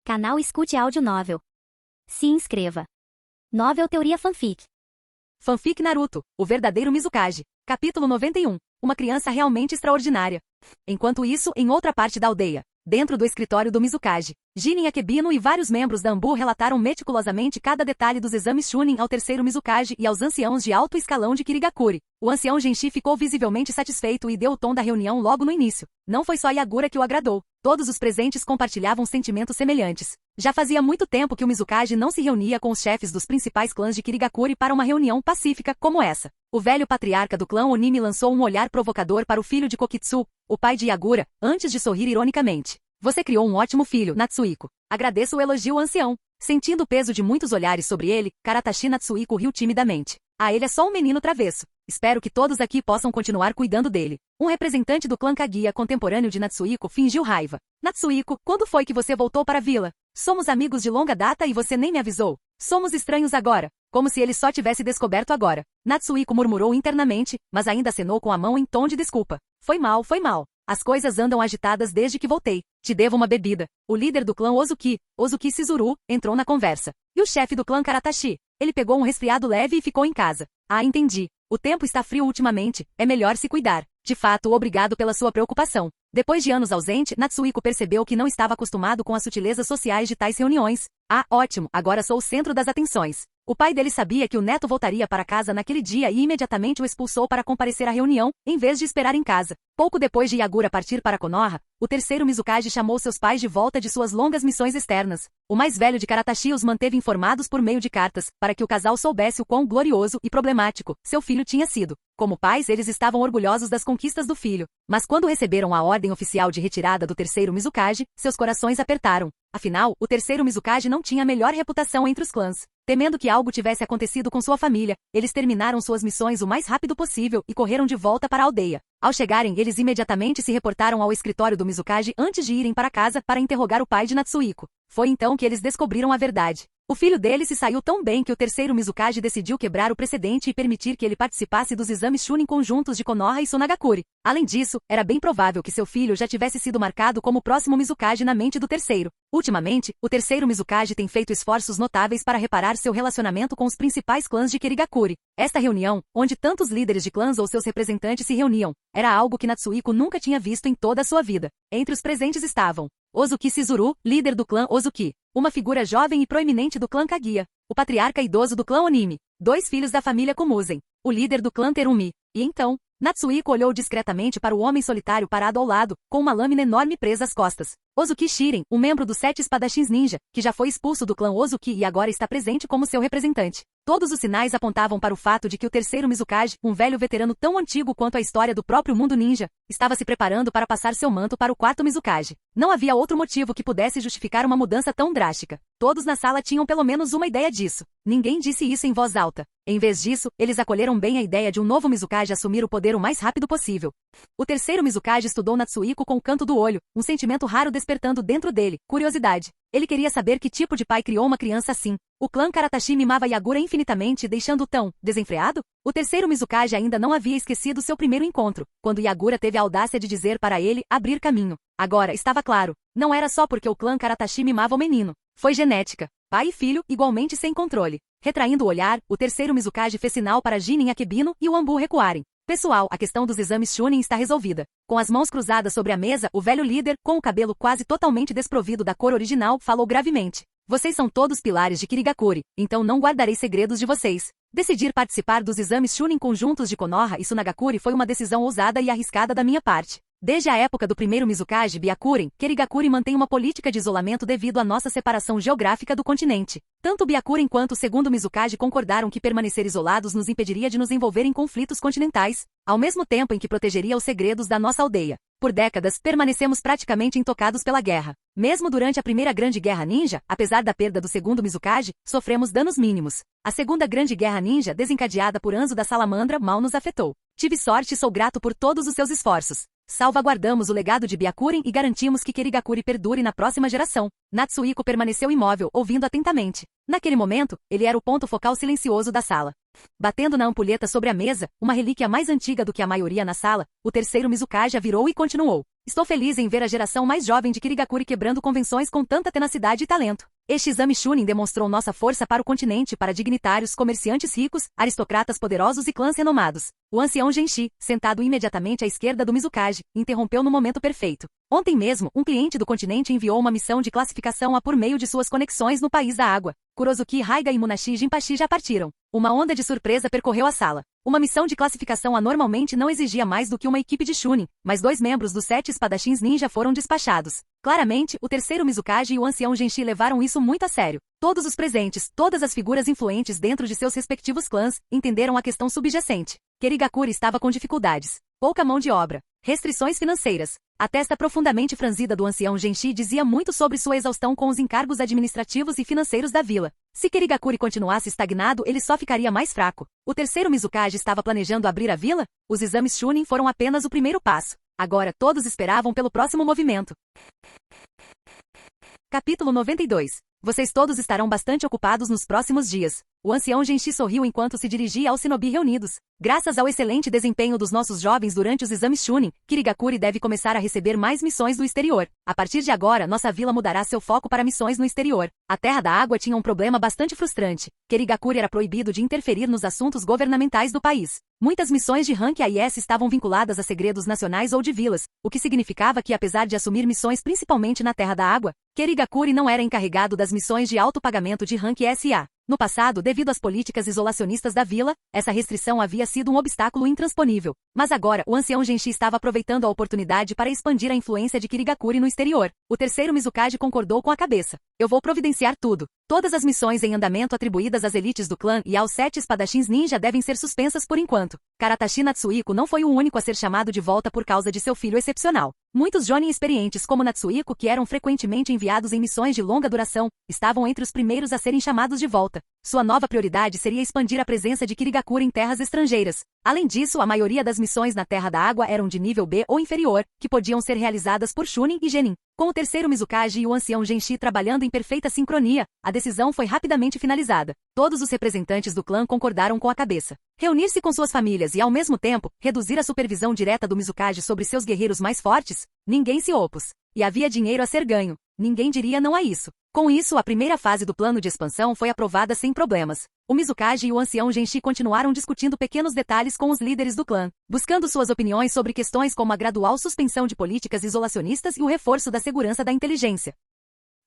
Canal Escute Áudio Novel. Se inscreva. Novel Teoria Fanfic. Fanfic Naruto, o verdadeiro Mizukage. Capítulo 91. Uma criança realmente extraordinária. Enquanto isso, em outra parte da aldeia, dentro do escritório do Mizukage, Jinin Akebino e vários membros da Anbu relataram meticulosamente cada detalhe dos exames Chunin ao terceiro Mizukage e aos anciãos de alto escalão de Kirigakuri. O ancião Genshi ficou visivelmente satisfeito e deu o tom da reunião logo no início. Não foi só Yagura que o agradou. Todos os presentes compartilhavam sentimentos semelhantes. Já fazia muito tempo que o Mizukage não se reunia com os chefes dos principais clãs de Kirigakuri para uma reunião pacífica como essa. O velho patriarca do clã Onimi lançou um olhar provocador para o filho de Kokitsu, o pai de Yagura, antes de sorrir ironicamente. Você criou um ótimo filho, Natsuhiko. Agradeço o elogio, ancião. Sentindo o peso de muitos olhares sobre ele, Karatashi Natsuhiko riu timidamente. Ah, ele é só um menino travesso. Espero que todos aqui possam continuar cuidando dele. Um representante do clã Kaguya contemporâneo de Natsuhiko fingiu raiva. Natsuhiko, quando foi que você voltou para a vila? Somos amigos de longa data e você nem me avisou. Somos estranhos agora. Como se ele só tivesse descoberto agora. Natsuhiko murmurou internamente, mas ainda acenou com a mão em tom de desculpa. Foi mal, foi mal. As coisas andam agitadas desde que voltei. Te devo uma bebida. O líder do clã Ozuki Shizuru, entrou na conversa. E o chefe do clã Karatashi? Ele pegou um resfriado leve e ficou em casa. Ah, entendi. O tempo está frio ultimamente, é melhor se cuidar. De fato, obrigado pela sua preocupação. Depois de anos ausente, Natsuhiko percebeu que não estava acostumado com as sutilezas sociais de tais reuniões. Ah, ótimo, agora sou o centro das atenções. O pai dele sabia que o neto voltaria para casa naquele dia e imediatamente o expulsou para comparecer à reunião, em vez de esperar em casa. Pouco depois de Yagura partir para Konoha, o terceiro Mizukage chamou seus pais de volta de suas longas missões externas. O mais velho de Karatashi os manteve informados por meio de cartas, para que o casal soubesse o quão glorioso e problemático seu filho tinha sido. Como pais, eles estavam orgulhosos das conquistas do filho. Mas quando receberam a ordem oficial de retirada do terceiro Mizukage, seus corações apertaram. Afinal, o terceiro Mizukage não tinha a melhor reputação entre os clãs. Temendo que algo tivesse acontecido com sua família, eles terminaram suas missões o mais rápido possível e correram de volta para a aldeia. Ao chegarem, eles imediatamente se reportaram ao escritório do Mizukage antes de irem para casa para interrogar o pai de Natsuhiko. Foi então que eles descobriram a verdade. O filho dele se saiu tão bem que o terceiro Mizukage decidiu quebrar o precedente e permitir que ele participasse dos exames Chunin conjuntos de Konoha e Sunagakure. Além disso, era bem provável que seu filho já tivesse sido marcado como o próximo Mizukage na mente do terceiro. Ultimamente, o terceiro Mizukage tem feito esforços notáveis para reparar seu relacionamento com os principais clãs de Kirigakuri. Esta reunião, onde tantos líderes de clãs ou seus representantes se reuniam, era algo que Natsuhiko nunca tinha visto em toda a sua vida. Entre os presentes estavam Ozuki Shizuru, líder do clã Ozuki, uma figura jovem e proeminente do clã Kaguya, o patriarca idoso do clã Onimi, dois filhos da família Komuzen, o líder do clã Terumi, e então, Natsuhiko olhou discretamente para o homem solitário parado ao lado, com uma lâmina enorme presa às costas. Ozuki Shiren, um membro dos 7 espadachins ninja, que já foi expulso do clã Ozuki e agora está presente como seu representante. Todos os sinais apontavam para o fato de que o terceiro Mizukage, um velho veterano tão antigo quanto a história do próprio mundo ninja, estava se preparando para passar seu manto para o quarto Mizukage. Não havia outro motivo que pudesse justificar uma mudança tão drástica. Todos na sala tinham pelo menos uma ideia disso. Ninguém disse isso em voz alta. Em vez disso, eles acolheram bem a ideia de um novo Mizukage assumir o poder o mais rápido possível. O terceiro Mizukage estudou Natsuhiko com o canto do olho, um sentimento raro despertando dentro dele, curiosidade. Ele queria saber que tipo de pai criou uma criança assim. O clã Karatashi mimava Yagura infinitamente, deixando-o tão desenfreado? O terceiro Mizukage ainda não havia esquecido seu primeiro encontro, quando Yagura teve a audácia de dizer para ele abrir caminho. Agora, estava claro, não era só porque o clã Karatashi mimava o menino. Foi genética. Pai e filho, igualmente sem controle. Retraindo o olhar, o terceiro Mizukage fez sinal para Jinin Akebino e o Anbu recuarem. Pessoal, a questão dos exames Chunin está resolvida. Com as mãos cruzadas sobre a mesa, o velho líder, com o cabelo quase totalmente desprovido da cor original, falou gravemente. Vocês são todos pilares de Kirigakuri, então não guardarei segredos de vocês. Decidir participar dos exames Chunin conjuntos de Konoha e Sunagakure foi uma decisão ousada e arriscada da minha parte. Desde a época do primeiro Mizukage Byakuren, Kirigakuri mantém uma política de isolamento devido à nossa separação geográfica do continente. Tanto Byakuren quanto o segundo Mizukage concordaram que permanecer isolados nos impediria de nos envolver em conflitos continentais, ao mesmo tempo em que protegeria os segredos da nossa aldeia. Por décadas, permanecemos praticamente intocados pela guerra. Mesmo durante a primeira Grande Guerra Ninja, apesar da perda do segundo Mizukage, sofremos danos mínimos. A segunda Grande Guerra Ninja, desencadeada por Anzo da Salamandra, mal nos afetou. Tive sorte e sou grato por todos os seus esforços. Salvaguardamos o legado de Byakuren e garantimos que Kirigakuri perdure na próxima geração. Natsuhiko permaneceu imóvel, ouvindo atentamente. Naquele momento, ele era o ponto focal silencioso da sala. Batendo na ampulheta sobre a mesa, uma relíquia mais antiga do que a maioria na sala, o terceiro Mizukage a virou e continuou. Estou feliz em ver a geração mais jovem de Kirigakuri quebrando convenções com tanta tenacidade e talento. Este exame Chunin demonstrou nossa força para o continente para dignitários, comerciantes ricos, aristocratas poderosos e clãs renomados. O ancião Genshi, sentado imediatamente à esquerda do Mizukage, interrompeu no momento perfeito. Ontem mesmo, um cliente do continente enviou uma missão de classificação por meio de suas conexões no país da água. Kurozuki Raiga e Munashi Jinpachi já partiram. Uma onda de surpresa percorreu a sala. Uma missão de classificação normalmente não exigia mais do que uma equipe de Chunin, mas 2 membros dos 7 espadachins ninja foram despachados. Claramente, o terceiro Mizukage e o ancião Genshi levaram isso muito a sério. Todos os presentes, todas as figuras influentes dentro de seus respectivos clãs, entenderam a questão subjacente. Kirigakuri estava com dificuldades. Pouca mão de obra. Restrições financeiras. A testa profundamente franzida do ancião Genshi dizia muito sobre sua exaustão com os encargos administrativos e financeiros da vila. Se Kirigakuri continuasse estagnado, ele só ficaria mais fraco. O terceiro Mizukage estava planejando abrir a vila? Os exames Chunin foram apenas o primeiro passo. Agora todos esperavam pelo próximo movimento. Capítulo 92. Vocês todos estarão bastante ocupados nos próximos dias. O ancião Genshi sorriu enquanto se dirigia aos shinobi reunidos. Graças ao excelente desempenho dos nossos jovens durante os exames Chunin, Kirigakuri deve começar a receber mais missões do exterior. A partir de agora, nossa vila mudará seu foco para missões no exterior. A Terra da Água tinha um problema bastante frustrante. Kirigakuri era proibido de interferir nos assuntos governamentais do país. Muitas missões de rank AIS estavam vinculadas a segredos nacionais ou de vilas, o que significava que, apesar de assumir missões principalmente na Terra da Água, Kirigakuri não era encarregado das missões de alto pagamento de rank SA. No passado, devido às políticas isolacionistas da vila, essa restrição havia sido um obstáculo intransponível. Mas agora, o ancião Genshi estava aproveitando a oportunidade para expandir a influência de Kirigakuri no exterior. O terceiro Mizukage concordou com a cabeça. Eu vou providenciar tudo. Todas as missões em andamento atribuídas às elites do clã e aos 7 espadachins ninja devem ser suspensas por enquanto. Karatashi Natsuhiko não foi o único a ser chamado de volta por causa de seu filho excepcional. Muitos jonin experientes como Natsuhiko, que eram frequentemente enviados em missões de longa duração, estavam entre os primeiros a serem chamados de volta. Sua nova prioridade seria expandir a presença de Kirigakuri em terras estrangeiras. Além disso, a maioria das missões na Terra da Água eram de nível B ou inferior, que podiam ser realizadas por Chunin e Genin. Com o terceiro Mizukage e o ancião Genshi trabalhando em perfeita sincronia, a decisão foi rapidamente finalizada. Todos os representantes do clã concordaram com a cabeça. Reunir-se com suas famílias e, ao mesmo tempo, reduzir a supervisão direta do Mizukage sobre seus guerreiros mais fortes? Ninguém se opôs. E havia dinheiro a ser ganho. Ninguém diria não a isso. Com isso, a primeira fase do plano de expansão foi aprovada sem problemas. O Mizukage e o ancião Genshi continuaram discutindo pequenos detalhes com os líderes do clã, buscando suas opiniões sobre questões como a gradual suspensão de políticas isolacionistas e o reforço da segurança da inteligência.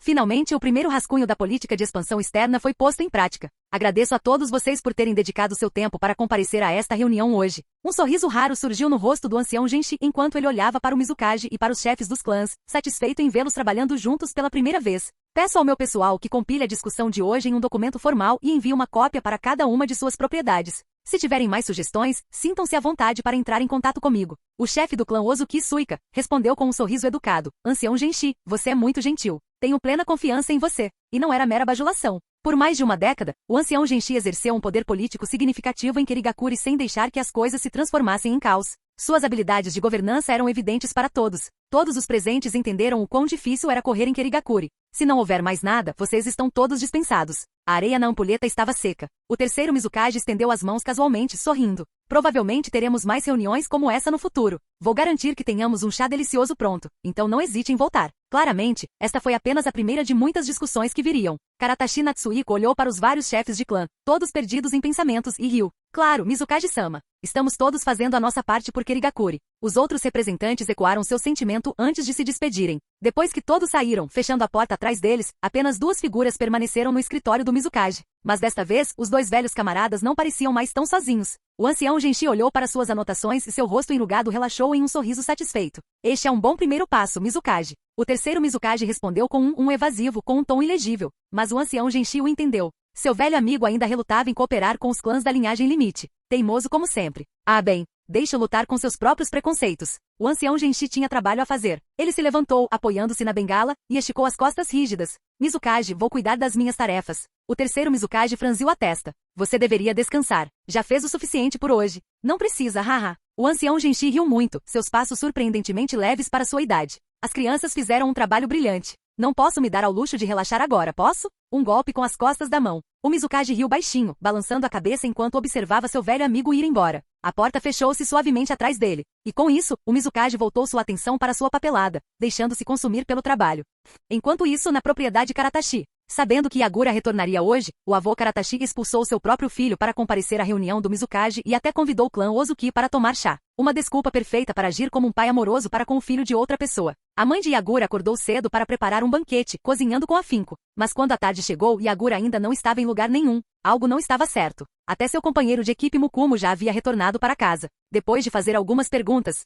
Finalmente, o primeiro rascunho da política de expansão externa foi posto em prática. Agradeço a todos vocês por terem dedicado seu tempo para comparecer a esta reunião hoje. Um sorriso raro surgiu no rosto do ancião Genshi enquanto ele olhava para o Mizukage e para os chefes dos clãs, satisfeito em vê-los trabalhando juntos pela primeira vez. Peço ao meu pessoal que compile a discussão de hoje em um documento formal e envie uma cópia para cada uma de suas propriedades. Se tiverem mais sugestões, sintam-se à vontade para entrar em contato comigo. O chefe do clã Ozuki Suika respondeu com um sorriso educado. Ancião Genshi, você é muito gentil. Tenho plena confiança em você. E não era mera bajulação. Por mais de uma década, o ancião Genshi exerceu um poder político significativo em Kirigakuri sem deixar que as coisas se transformassem em caos. Suas habilidades de governança eram evidentes para todos. Todos os presentes entenderam o quão difícil era correr em Kirigakuri. Se não houver mais nada, vocês estão todos dispensados. A areia na ampulheta estava seca. O terceiro Mizukage estendeu as mãos casualmente, sorrindo. Provavelmente teremos mais reuniões como essa no futuro. Vou garantir que tenhamos um chá delicioso pronto, então não hesite em voltar. Claramente, esta foi apenas a primeira de muitas discussões que viriam. Karatashi Natsuhiko olhou para os vários chefes de clã, todos perdidos em pensamentos, e riu. Claro, Mizukage-sama. Estamos todos fazendo a nossa parte por Kirigakuri. Os outros representantes ecoaram seu sentimento antes de se despedirem. Depois que todos saíram, fechando a porta atrás deles, apenas 2 figuras permaneceram no escritório do Mizukage. Mas desta vez, os 2 velhos camaradas não pareciam mais tão sozinhos. O ancião Genshi olhou para suas anotações e seu rosto enrugado relaxou em um sorriso satisfeito. Este é um bom primeiro passo, Mizukage. O terceiro Mizukage respondeu com um evasivo com um tom ilegível, mas o ancião Genshi o entendeu. Seu velho amigo ainda relutava em cooperar com os clãs da linhagem limite. Teimoso como sempre. Ah bem, deixe-o lutar com seus próprios preconceitos. O ancião Genshi tinha trabalho a fazer. Ele se levantou, apoiando-se na bengala, e esticou as costas rígidas. Mizukage, vou cuidar das minhas tarefas. O terceiro Mizukage franziu a testa. Você deveria descansar. Já fez o suficiente por hoje. Não precisa, haha. O ancião Genshi riu muito, seus passos surpreendentemente leves para sua idade. As crianças fizeram um trabalho brilhante. Não posso me dar ao luxo de relaxar agora, posso? um golpe com as costas da mão. O Mizukage riu baixinho, balançando a cabeça enquanto observava seu velho amigo ir embora. A porta fechou-se suavemente atrás dele. E com isso, o Mizukage voltou sua atenção para sua papelada, deixando-se consumir pelo trabalho. Enquanto isso, na propriedade Karatashi, sabendo que Yagura retornaria hoje, o avô Karatashi expulsou seu próprio filho para comparecer à reunião do Mizukage e até convidou o clã Ozuki para tomar chá. Uma desculpa perfeita para agir como um pai amoroso para com o filho de outra pessoa. A mãe de Yagura acordou cedo para preparar um banquete, cozinhando com afinco. Mas quando a tarde chegou, Yagura ainda não estava em lugar nenhum. Algo não estava certo. Até seu companheiro de equipe Mukumo já havia retornado para casa. Depois de fazer algumas perguntas,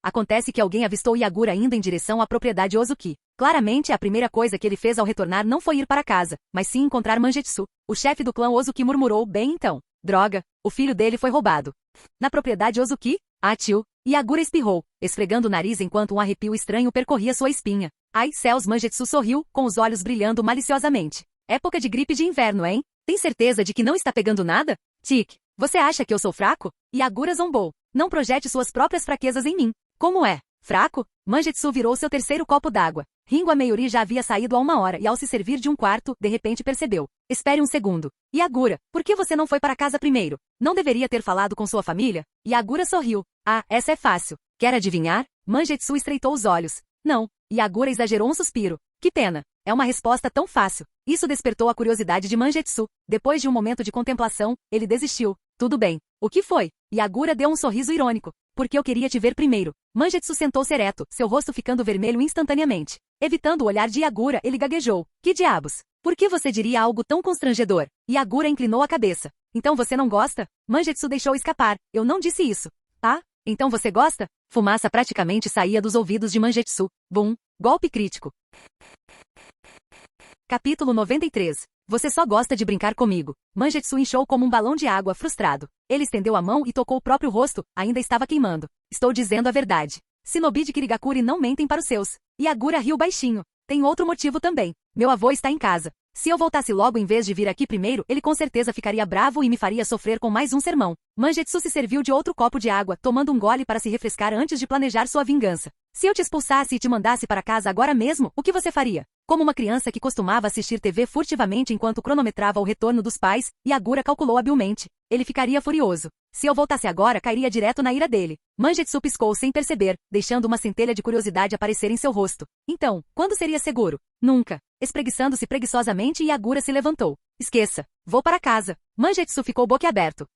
acontece que alguém avistou Yagura indo em direção à propriedade Ozuki. Claramente, a primeira coisa que ele fez ao retornar não foi ir para casa, mas sim encontrar Mangetsu. O chefe do clã Ozuki murmurou bem então. Droga, o filho dele foi roubado. Na propriedade Ozuki, tio, Yagura espirrou, esfregando o nariz enquanto um arrepio estranho percorria sua espinha. Ai, céus, Mangetsu sorriu, com os olhos brilhando maliciosamente. Época de gripe de inverno, hein? Tem certeza de que não está pegando nada? Tic, você acha que eu sou fraco? Yagura zombou. Não projete suas próprias fraquezas em mim. Como é? Fraco? Mangetsu virou seu terceiro copo d'água. Ringo a Mayuri já havia saído há 1 hora e ao se servir de um quarto, de repente percebeu. Espere um segundo. Yagura, por que você não foi para casa primeiro? Não deveria ter falado com sua família? Yagura sorriu. Essa é fácil. Quer adivinhar? Mangetsu estreitou os olhos. Não. Yagura exagerou um suspiro. Que pena. É uma resposta tão fácil. Isso despertou a curiosidade de Mangetsu. Depois de um momento de contemplação, ele desistiu. Tudo bem. O que foi? Yagura deu um sorriso irônico. Porque eu queria te ver primeiro. Mangetsu sentou-se ereto, seu rosto ficando vermelho instantaneamente. Evitando o olhar de Yagura, ele gaguejou. Que diabos? Por que você diria algo tão constrangedor? Yagura inclinou a cabeça. Então você não gosta? Mangetsu deixou escapar. Eu não disse isso. Então você gosta? Fumaça praticamente saía dos ouvidos de Mangetsu. Bum. Golpe crítico. Capítulo 93. Você só gosta de brincar comigo. Mangetsu inchou como um balão de água frustrado. Ele estendeu a mão e tocou o próprio rosto, ainda estava queimando. Estou dizendo a verdade. Shinobi de Kirigakuri não mentem para os seus. Yagura riu baixinho. Tem outro motivo também. Meu avô está em casa. Se eu voltasse logo em vez de vir aqui primeiro, ele com certeza ficaria bravo e me faria sofrer com mais um sermão. Mangetsu se serviu de outro copo de água, tomando um gole para se refrescar antes de planejar sua vingança. Se eu te expulsasse e te mandasse para casa agora mesmo, o que você faria? Como uma criança que costumava assistir TV furtivamente enquanto cronometrava o retorno dos pais, Yagura calculou habilmente. Ele ficaria furioso. Se eu voltasse agora, cairia direto na ira dele. Mangetsu piscou sem perceber, deixando uma centelha de curiosidade aparecer em seu rosto. Então, quando seria seguro? Nunca. Espreguiçando-se preguiçosamente, Yagura se levantou. Esqueça. Vou para casa. Mangetsu ficou boquiaberto.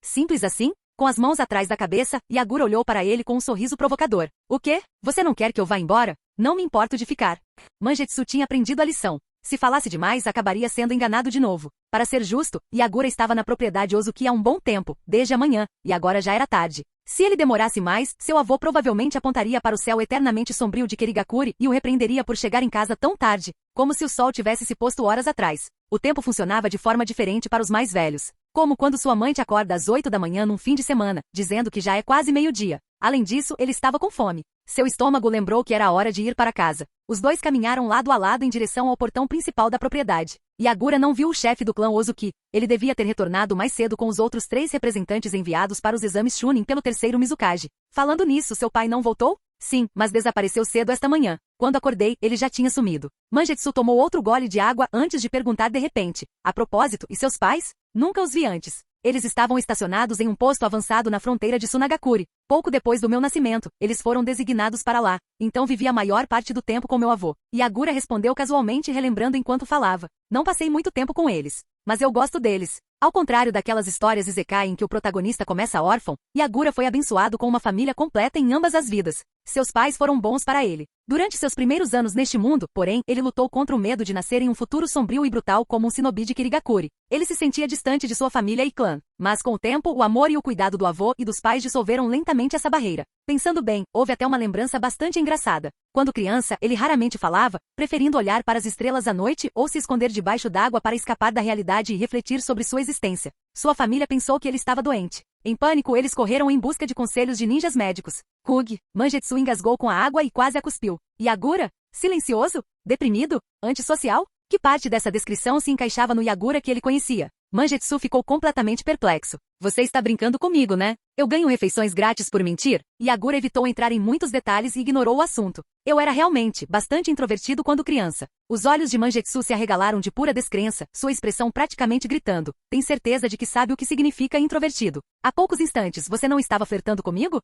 Simples assim? Com as mãos atrás da cabeça, Yagura olhou para ele com um sorriso provocador. O quê? Você não quer que eu vá embora? Não me importo de ficar. Mangetsu tinha aprendido a lição. Se falasse demais, acabaria sendo enganado de novo. Para ser justo, Yagura estava na propriedade Ozuki há um bom tempo, desde a manhã, e agora já era tarde. Se ele demorasse mais, seu avô provavelmente apontaria para o céu eternamente sombrio de Kirigakuri e o repreenderia por chegar em casa tão tarde, como se o sol tivesse se posto horas atrás. O tempo funcionava de forma diferente para os mais velhos. Como quando sua mãe te acorda às 8 da manhã num fim de semana, dizendo que já é quase meio-dia. Além disso, ele estava com fome. Seu estômago lembrou que era a hora de ir para casa. Os dois caminharam lado a lado em direção ao portão principal da propriedade. Yagura não viu o chefe do clã Ozuki. Ele devia ter retornado mais cedo com os outros 3 representantes enviados para os exames Chunin pelo terceiro Mizukage. Falando nisso, seu pai não voltou? Sim, mas desapareceu cedo esta manhã. Quando acordei, ele já tinha sumido. Mangetsu tomou outro gole de água antes de perguntar de repente. A propósito, e seus pais? Nunca os vi antes. Eles estavam estacionados em um posto avançado na fronteira de Sunagakure. Pouco depois do meu nascimento, eles foram designados para lá. Então vivi a maior parte do tempo com meu avô. Yagura respondeu casualmente relembrando enquanto falava. Não passei muito tempo com eles. Mas eu gosto deles. Ao contrário daquelas histórias isekai em que o protagonista começa órfão, Yagura foi abençoado com uma família completa em ambas as vidas. Seus pais foram bons para ele. Durante seus primeiros anos neste mundo, porém, ele lutou contra o medo de nascer em um futuro sombrio e brutal como um shinobi de Kirigakure. Ele se sentia distante de sua família e clã. Mas com o tempo, o amor e o cuidado do avô e dos pais dissolveram lentamente essa barreira. Pensando bem, houve até uma lembrança bastante engraçada. Quando criança, ele raramente falava, preferindo olhar para as estrelas à noite ou se esconder debaixo d'água para escapar da realidade e refletir sobre sua existência. Sua família pensou que ele estava doente. Em pânico, eles correram em busca de conselhos de ninjas médicos. Kug, Mangetsu engasgou com a água e quase a cuspiu. Yagura? Silencioso? Deprimido? Antissocial? Que parte dessa descrição se encaixava no Yagura que ele conhecia? Mangetsu ficou completamente perplexo. Você está brincando comigo, né? Eu ganho refeições grátis por mentir? Yagura evitou entrar em muitos detalhes e ignorou o assunto. Eu era realmente bastante introvertido quando criança. Os olhos de Mangetsu se arregalaram de pura descrença, sua expressão praticamente gritando. Tem certeza de que sabe o que significa introvertido? Há poucos instantes, você não estava flertando comigo?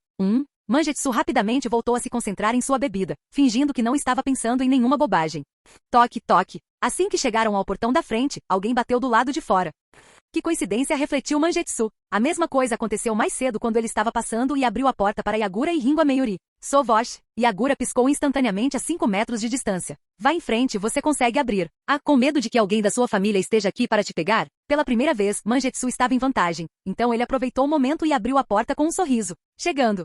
Mangetsu rapidamente voltou a se concentrar em sua bebida, fingindo que não estava pensando em nenhuma bobagem. Toque, toque. Assim que chegaram ao portão da frente, alguém bateu do lado de fora. Que coincidência, refletiu Mangetsu. A mesma coisa aconteceu mais cedo quando ele estava passando e abriu a porta para Yagura e Ringo a Mayuri. Sovosh. Yagura piscou instantaneamente a 5 metros de distância. Vá em frente, você consegue abrir. Com medo de que alguém da sua família esteja aqui para te pegar? Pela primeira vez, Mangetsu estava em vantagem. Então ele aproveitou o momento e abriu a porta com um sorriso. Chegando.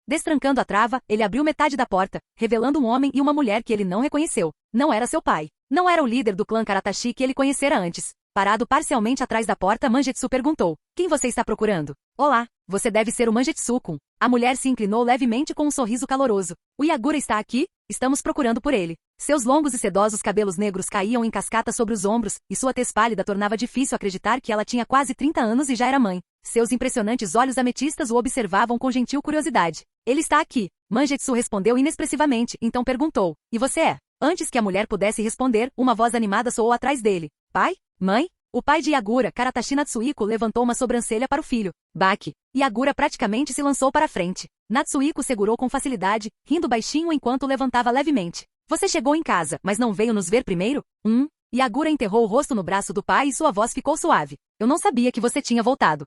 Destrancando a trava, ele abriu metade da porta, revelando um homem e uma mulher que ele não reconheceu. Não era seu pai. Não era o líder do clã Karatashi que ele conhecera antes. Parado parcialmente atrás da porta, Mangetsu perguntou. Quem você está procurando? Olá, você deve ser o Mangetsu-kun. A mulher se inclinou levemente com um sorriso caloroso. O Yagura está aqui? Estamos procurando por ele. Seus longos e sedosos cabelos negros caíam em cascata sobre os ombros, e sua tez pálida tornava difícil acreditar que ela tinha quase 30 anos e já era mãe. Seus impressionantes olhos ametistas o observavam com gentil curiosidade. Ele está aqui. Mangetsu respondeu inexpressivamente, então perguntou. E você é? Antes que a mulher pudesse responder, uma voz animada soou atrás dele. Pai? Mãe? O pai de Yagura, Karatashi Natsuhiko, levantou uma sobrancelha para o filho. Baki. Yagura praticamente se lançou para a frente. Natsuhiko segurou com facilidade, rindo baixinho enquanto levantava levemente. Você chegou em casa, mas não veio nos ver primeiro? Yagura enterrou o rosto no braço do pai e sua voz ficou suave. Eu não sabia que você tinha voltado.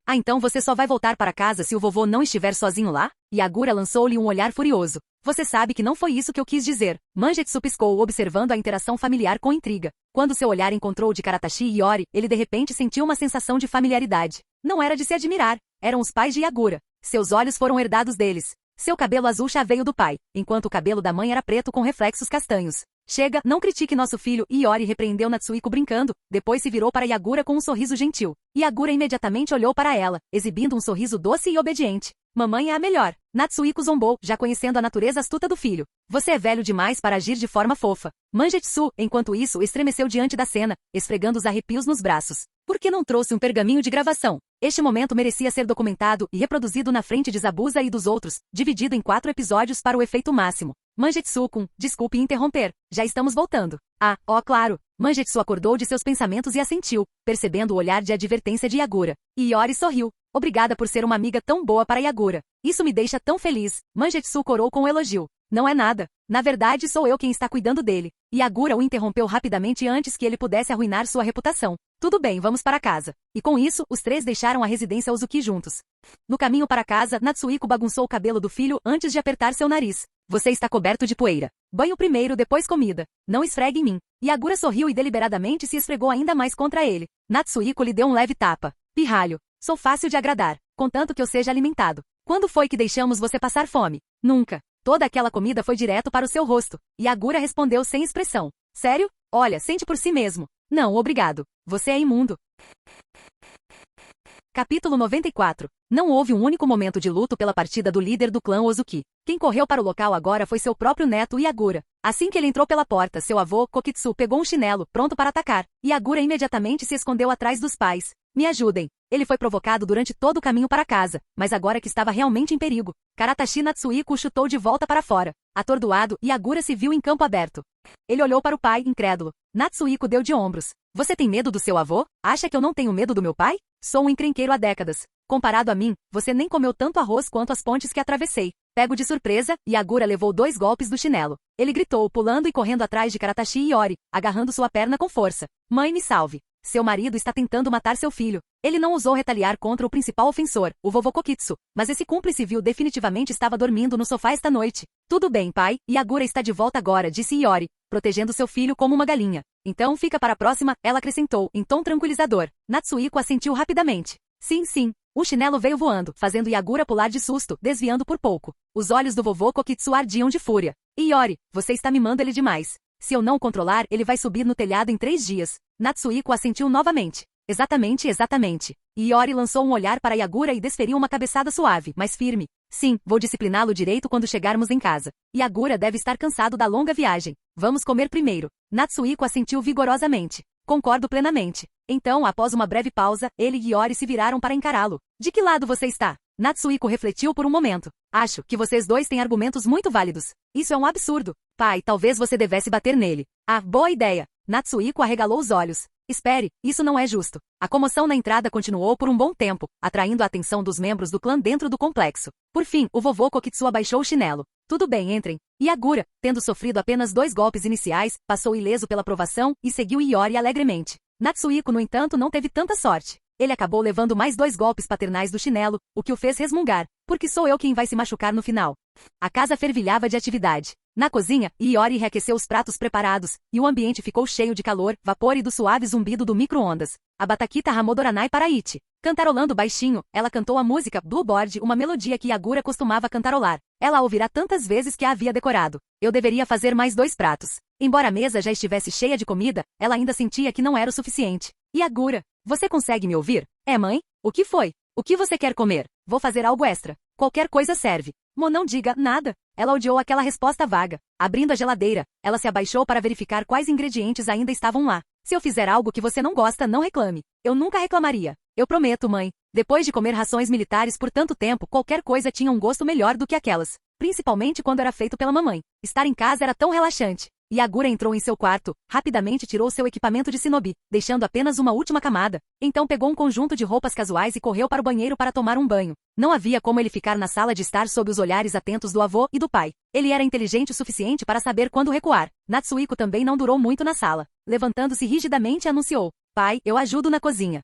Então você só vai voltar para casa se o vovô não estiver sozinho lá? Yagura lançou-lhe um olhar furioso. Você sabe que não foi isso que eu quis dizer. Mangetsu piscou, observando a interação familiar com intriga. Quando seu olhar encontrou o de Karatashi e Iori, ele de repente sentiu uma sensação de familiaridade. Não era de se admirar. Eram os pais de Yagura. Seus olhos foram herdados deles. Seu cabelo azul chá veio do pai, enquanto o cabelo da mãe era preto com reflexos castanhos. Chega, não critique nosso filho, Iori repreendeu Natsuhiko brincando, depois se virou para Yagura com um sorriso gentil. Yagura imediatamente olhou para ela, exibindo um sorriso doce e obediente. Mamãe é a melhor. Natsuhiko zombou, já conhecendo a natureza astuta do filho. Você é velho demais para agir de forma fofa. Mangetsu, enquanto isso, estremeceu diante da cena, esfregando os arrepios nos braços. Por que não trouxe um pergaminho de gravação? Este momento merecia ser documentado e reproduzido na frente de Zabuza e dos outros, dividido em 4 episódios para o efeito máximo. Mangetsu-kun, desculpe interromper. Já estamos voltando. Claro. Mangetsu acordou de seus pensamentos e assentiu, percebendo o olhar de advertência de Yagura. Iori sorriu. Obrigada por ser uma amiga tão boa para Yagura. Isso me deixa tão feliz. Mangetsu corou com um elogio. Não é nada. Na verdade, sou eu quem está cuidando dele. Yagura o interrompeu rapidamente antes que ele pudesse arruinar sua reputação. Tudo bem, vamos para casa. E com isso, os 3 deixaram a residência Uzuki juntos. No caminho para casa, Natsuhiko bagunçou o cabelo do filho antes de apertar seu nariz. Você está coberto de poeira. Banho primeiro, depois comida. Não esfregue em mim. Yagura sorriu e deliberadamente se esfregou ainda mais contra ele. Natsuhiko lhe deu um leve tapa. Pirralho. Sou fácil de agradar, contanto que eu seja alimentado. Quando foi que deixamos você passar fome? Nunca. Toda aquela comida foi direto para o seu rosto. Yagura respondeu sem expressão. Sério? Olha, sente por si mesmo. Não, obrigado. Você é imundo. Capítulo 94. Não houve um único momento de luto pela partida do líder do clã Ozuki. Quem correu para o local agora foi seu próprio neto Yagura. Assim que ele entrou pela porta, seu avô, Kokitsu, pegou um chinelo, pronto para atacar. Yagura imediatamente se escondeu atrás dos pais. Me ajudem. Ele foi provocado durante todo o caminho para casa, mas agora que estava realmente em perigo, Karatashi Natsuhiko o chutou de volta para fora. Atordoado, Yagura se viu em campo aberto. Ele olhou para o pai, incrédulo. Natsuhiko deu de ombros. Você tem medo do seu avô? Acha que eu não tenho medo do meu pai? Sou um encrenqueiro há décadas. Comparado a mim, você nem comeu tanto arroz quanto as pontes que atravessei. Pego de surpresa, Yagura levou 2 golpes do chinelo. Ele gritou, pulando e correndo atrás de Karatashi e Iori, agarrando sua perna com força. Mãe, me salve. Seu marido está tentando matar seu filho. Ele não ousou retaliar contra o principal ofensor, o vovô Kokitsu, mas esse cúmplice vil definitivamente estava dormindo no sofá esta noite. Tudo bem, pai, Yagura está de volta agora, disse Iori, protegendo seu filho como uma galinha. Então fica para a próxima, ela acrescentou, em tom tranquilizador. Natsuhiko assentiu rapidamente. Sim, sim. O chinelo veio voando, fazendo Yagura pular de susto, desviando por pouco. Os olhos do vovô Kokitsu ardiam de fúria. Iori, você está mimando ele demais. Se eu não o controlar, ele vai subir no telhado em 3 dias. Natsuhiko assentiu novamente. Exatamente. Iori lançou um olhar para Yagura e desferiu uma cabeçada suave, mas firme. Sim, vou discipliná-lo direito quando chegarmos em casa. Yagura deve estar cansado da longa viagem. Vamos comer primeiro. Natsuhiko assentiu vigorosamente. Concordo plenamente. Então, após uma breve pausa, ele e Iori se viraram para encará-lo. De que lado você está? Natsuhiko refletiu por um momento. Acho que vocês dois têm argumentos muito válidos. Isso é um absurdo. Pai, talvez você devesse bater nele. Ah, boa ideia. Natsuhiko arregalou os olhos. Espere, isso não é justo. A comoção na entrada continuou por um bom tempo, atraindo a atenção dos membros do clã dentro do complexo. Por fim, o vovô Kokitsu abaixou o chinelo. Tudo bem, entrem. Yagura, tendo sofrido apenas 2 golpes iniciais, passou ileso pela provação e seguiu Iori alegremente. Natsuhiko, no entanto, não teve tanta sorte. Ele acabou levando mais 2 golpes paternais do chinelo, o que o fez resmungar. Porque sou eu quem vai se machucar no final. A casa fervilhava de atividade. Na cozinha, Iori reaqueceu os pratos preparados, e o ambiente ficou cheio de calor, vapor e do suave zumbido do micro-ondas. A Batakita Hamodoranai para Ichi. Cantarolando baixinho, ela cantou a música Blueboard, uma melodia que Yagura costumava cantarolar. Ela a ouvirá tantas vezes que a havia decorado. Eu deveria fazer mais 2 pratos. Embora a mesa já estivesse cheia de comida, ela ainda sentia que não era o suficiente. Yagura, você consegue me ouvir? É, mãe? O que foi? O que você quer comer? Vou fazer algo extra. Qualquer coisa serve. Mo, não diga nada. Ela odiou aquela resposta vaga. Abrindo a geladeira, ela se abaixou para verificar quais ingredientes ainda estavam lá. Se eu fizer algo que você não gosta, não reclame. Eu nunca reclamaria. Eu prometo, mãe. Depois de comer rações militares por tanto tempo, qualquer coisa tinha um gosto melhor do que aquelas. Principalmente quando era feito pela mamãe. Estar em casa era tão relaxante. Yagura entrou em seu quarto, rapidamente tirou seu equipamento de shinobi, deixando apenas uma última camada. Então pegou um conjunto de roupas casuais e correu para o banheiro para tomar um banho. Não havia como ele ficar na sala de estar sob os olhares atentos do avô e do pai. Ele era inteligente o suficiente para saber quando recuar. Natsuhiko também não durou muito na sala. Levantando-se rigidamente, anunciou: Pai, eu ajudo na cozinha.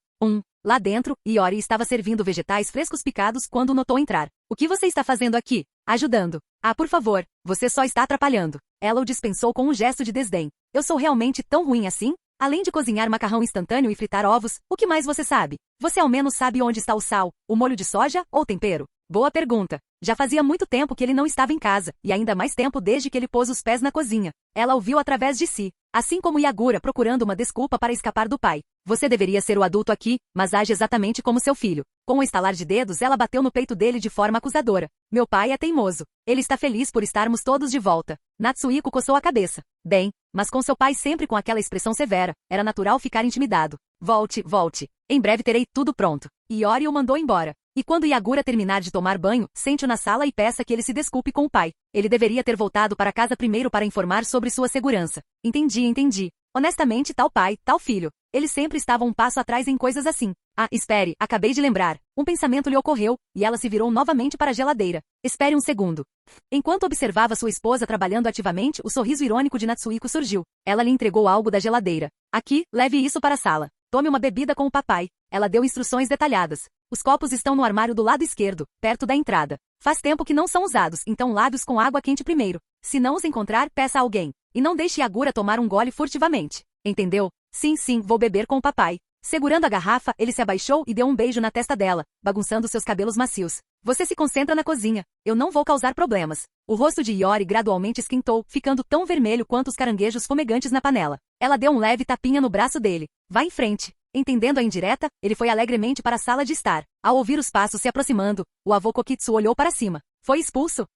Lá dentro, Iori estava servindo vegetais frescos picados quando o notou entrar. O que você está fazendo aqui? Ajudando. Ah, por favor, você só está atrapalhando. Ela o dispensou com um gesto de desdém. Eu sou realmente tão ruim assim? Além de cozinhar macarrão instantâneo e fritar ovos, o que mais você sabe? Você ao menos sabe onde está o sal, o molho de soja ou tempero? Boa pergunta. Já fazia muito tempo que ele não estava em casa, e ainda mais tempo desde que ele pôs os pés na cozinha. Ela ouviu através de si, assim como Yagura procurando uma desculpa para escapar do pai. Você deveria ser o adulto aqui, mas age exatamente como seu filho. Com um estalar de dedos, ela bateu no peito dele de forma acusadora. Meu pai é teimoso. Ele está feliz por estarmos todos de volta. Natsuhiko coçou a cabeça. Bem, mas com seu pai sempre com aquela expressão severa, era natural ficar intimidado. Volte, volte. Em breve terei tudo pronto. Iori o mandou embora. E quando Yagura terminar de tomar banho, sente-o na sala e peça que ele se desculpe com o pai. Ele deveria ter voltado para casa primeiro para informar sobre sua segurança. Entendi. Honestamente, tal pai, tal filho. Eles sempre estavam um passo atrás em coisas assim. Ah, espere, acabei de lembrar. Um pensamento lhe ocorreu, e ela se virou novamente para a geladeira. Espere um segundo. Enquanto observava sua esposa trabalhando ativamente, o sorriso irônico de Natsuhiko surgiu. Ela lhe entregou algo da geladeira. Aqui, leve isso para a sala. Tome uma bebida com o papai. Ela deu instruções detalhadas. Os copos estão no armário do lado esquerdo, perto da entrada. Faz tempo que não são usados, então lave-os com água quente primeiro. Se não os encontrar, peça a alguém. E não deixe Yagura tomar um gole furtivamente. Entendeu? Sim, vou beber com o papai. Segurando a garrafa, ele se abaixou e deu um beijo na testa dela, bagunçando seus cabelos macios. Você se concentra na cozinha. Eu não vou causar problemas. O rosto de Iori gradualmente esquentou, ficando tão vermelho quanto os caranguejos fumegantes na panela. Ela deu um leve tapinha no braço dele. Vá em frente. Entendendo a indireta, ele foi alegremente para a sala de estar. Ao ouvir os passos se aproximando, o avô Kokitsu olhou para cima. Foi expulso?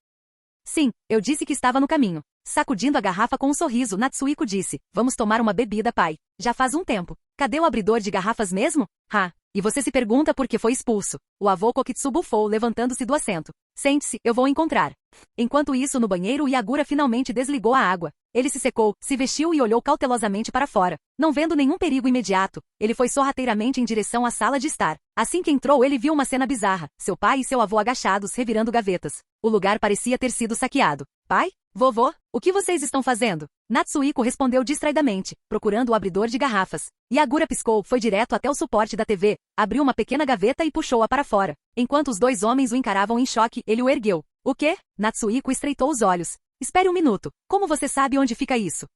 Sim, eu disse que estava no caminho. Sacudindo a garrafa com um sorriso, Natsuhiko disse: Vamos tomar uma bebida, pai. Já faz um tempo. Cadê o abridor de garrafas mesmo? E você se pergunta por que foi expulso. O avô Kokitsu bufou, levantando-se do assento. Sente-se, eu vou encontrar. Enquanto isso, no banheiro, Yagura finalmente desligou a água. Ele se secou, se vestiu e olhou cautelosamente para fora. Não vendo nenhum perigo imediato, ele foi sorrateiramente em direção à sala de estar. Assim que entrou, ele viu uma cena bizarra. Seu pai e seu avô agachados, revirando gavetas. O lugar parecia ter sido saqueado. Pai? Vovô? O que vocês estão fazendo? Natsuhiko respondeu distraidamente, procurando o abridor de garrafas. Yagura piscou, foi direto até o suporte da TV, abriu uma pequena gaveta e puxou-a para fora. Enquanto os 2 homens o encaravam em choque, ele o ergueu. O quê? Natsuhiko estreitou os olhos. Espere um minuto. Como você sabe onde fica isso?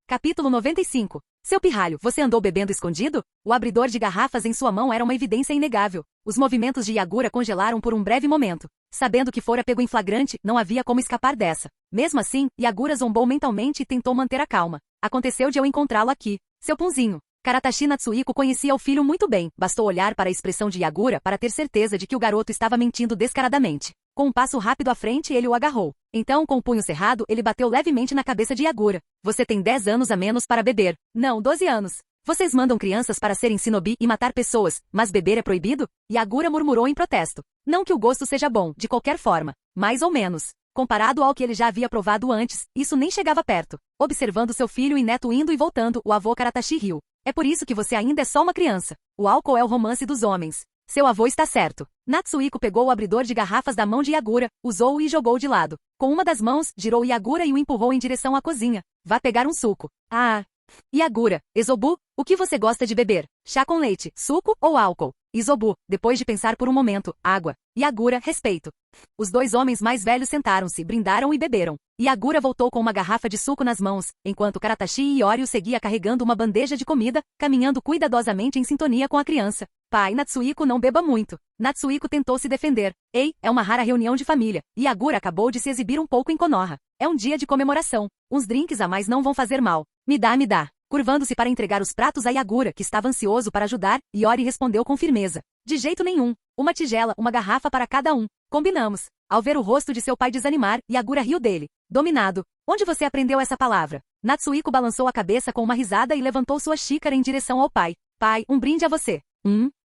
Capítulo 95. Seu pirralho, você andou bebendo escondido? O abridor de garrafas em sua mão era uma evidência inegável. Os movimentos de Yagura congelaram por um breve momento. Sabendo que fora pego em flagrante, não havia como escapar dessa. Mesmo assim, Yagura zombou mentalmente e tentou manter a calma. Aconteceu de eu encontrá-lo aqui. Seu punzinho. Karatashi Natsuhiko conhecia o filho muito bem, bastou olhar para a expressão de Yagura para ter certeza de que o garoto estava mentindo descaradamente. Com um passo rápido à frente, ele o agarrou. Então, com o punho cerrado, ele bateu levemente na cabeça de Yagura. Você tem 10 anos a menos para beber. Não, 12 anos. Vocês mandam crianças para serem shinobi e matar pessoas, mas beber é proibido? Yagura murmurou em protesto. Não que o gosto seja bom, de qualquer forma. Mais ou menos. Comparado ao que ele já havia provado antes, isso nem chegava perto. Observando seu filho e neto indo e voltando, o avô Karatashi riu. É por isso que você ainda é só uma criança. O álcool é o romance dos homens. Seu avô está certo. Natsuhiko pegou o abridor de garrafas da mão de Yagura, usou-o e jogou de lado. Com uma das mãos, girou Yagura e o empurrou em direção à cozinha. Vá pegar um suco. Ah! Yagura, Isobu, o que você gosta de beber? Chá com leite, suco ou álcool? Isobu, depois de pensar por um momento, água. Yagura, respeito. Os dois homens mais velhos sentaram-se, brindaram e beberam. Yagura voltou com uma garrafa de suco nas mãos, enquanto Karatashi e Iori seguia carregando uma bandeja de comida, caminhando cuidadosamente em sintonia com a criança. Pai, Natsuhiko não beba muito. Natsuhiko tentou se defender. Ei, é uma rara reunião de família. Yagura acabou de se exibir um pouco em Konoha. É um dia de comemoração. Uns drinks a mais não vão fazer mal. Me dá, me dá. Curvando-se para entregar os pratos a Yagura, que estava ansioso para ajudar, Iori respondeu com firmeza. De jeito nenhum. Uma tigela, uma garrafa para cada um. Combinamos. Ao ver o rosto de seu pai desanimar, Yagura riu dele. Dominado. Onde você aprendeu essa palavra? Natsuhiko balançou a cabeça com uma risada e levantou sua xícara em direção ao pai. Pai, um brinde a você.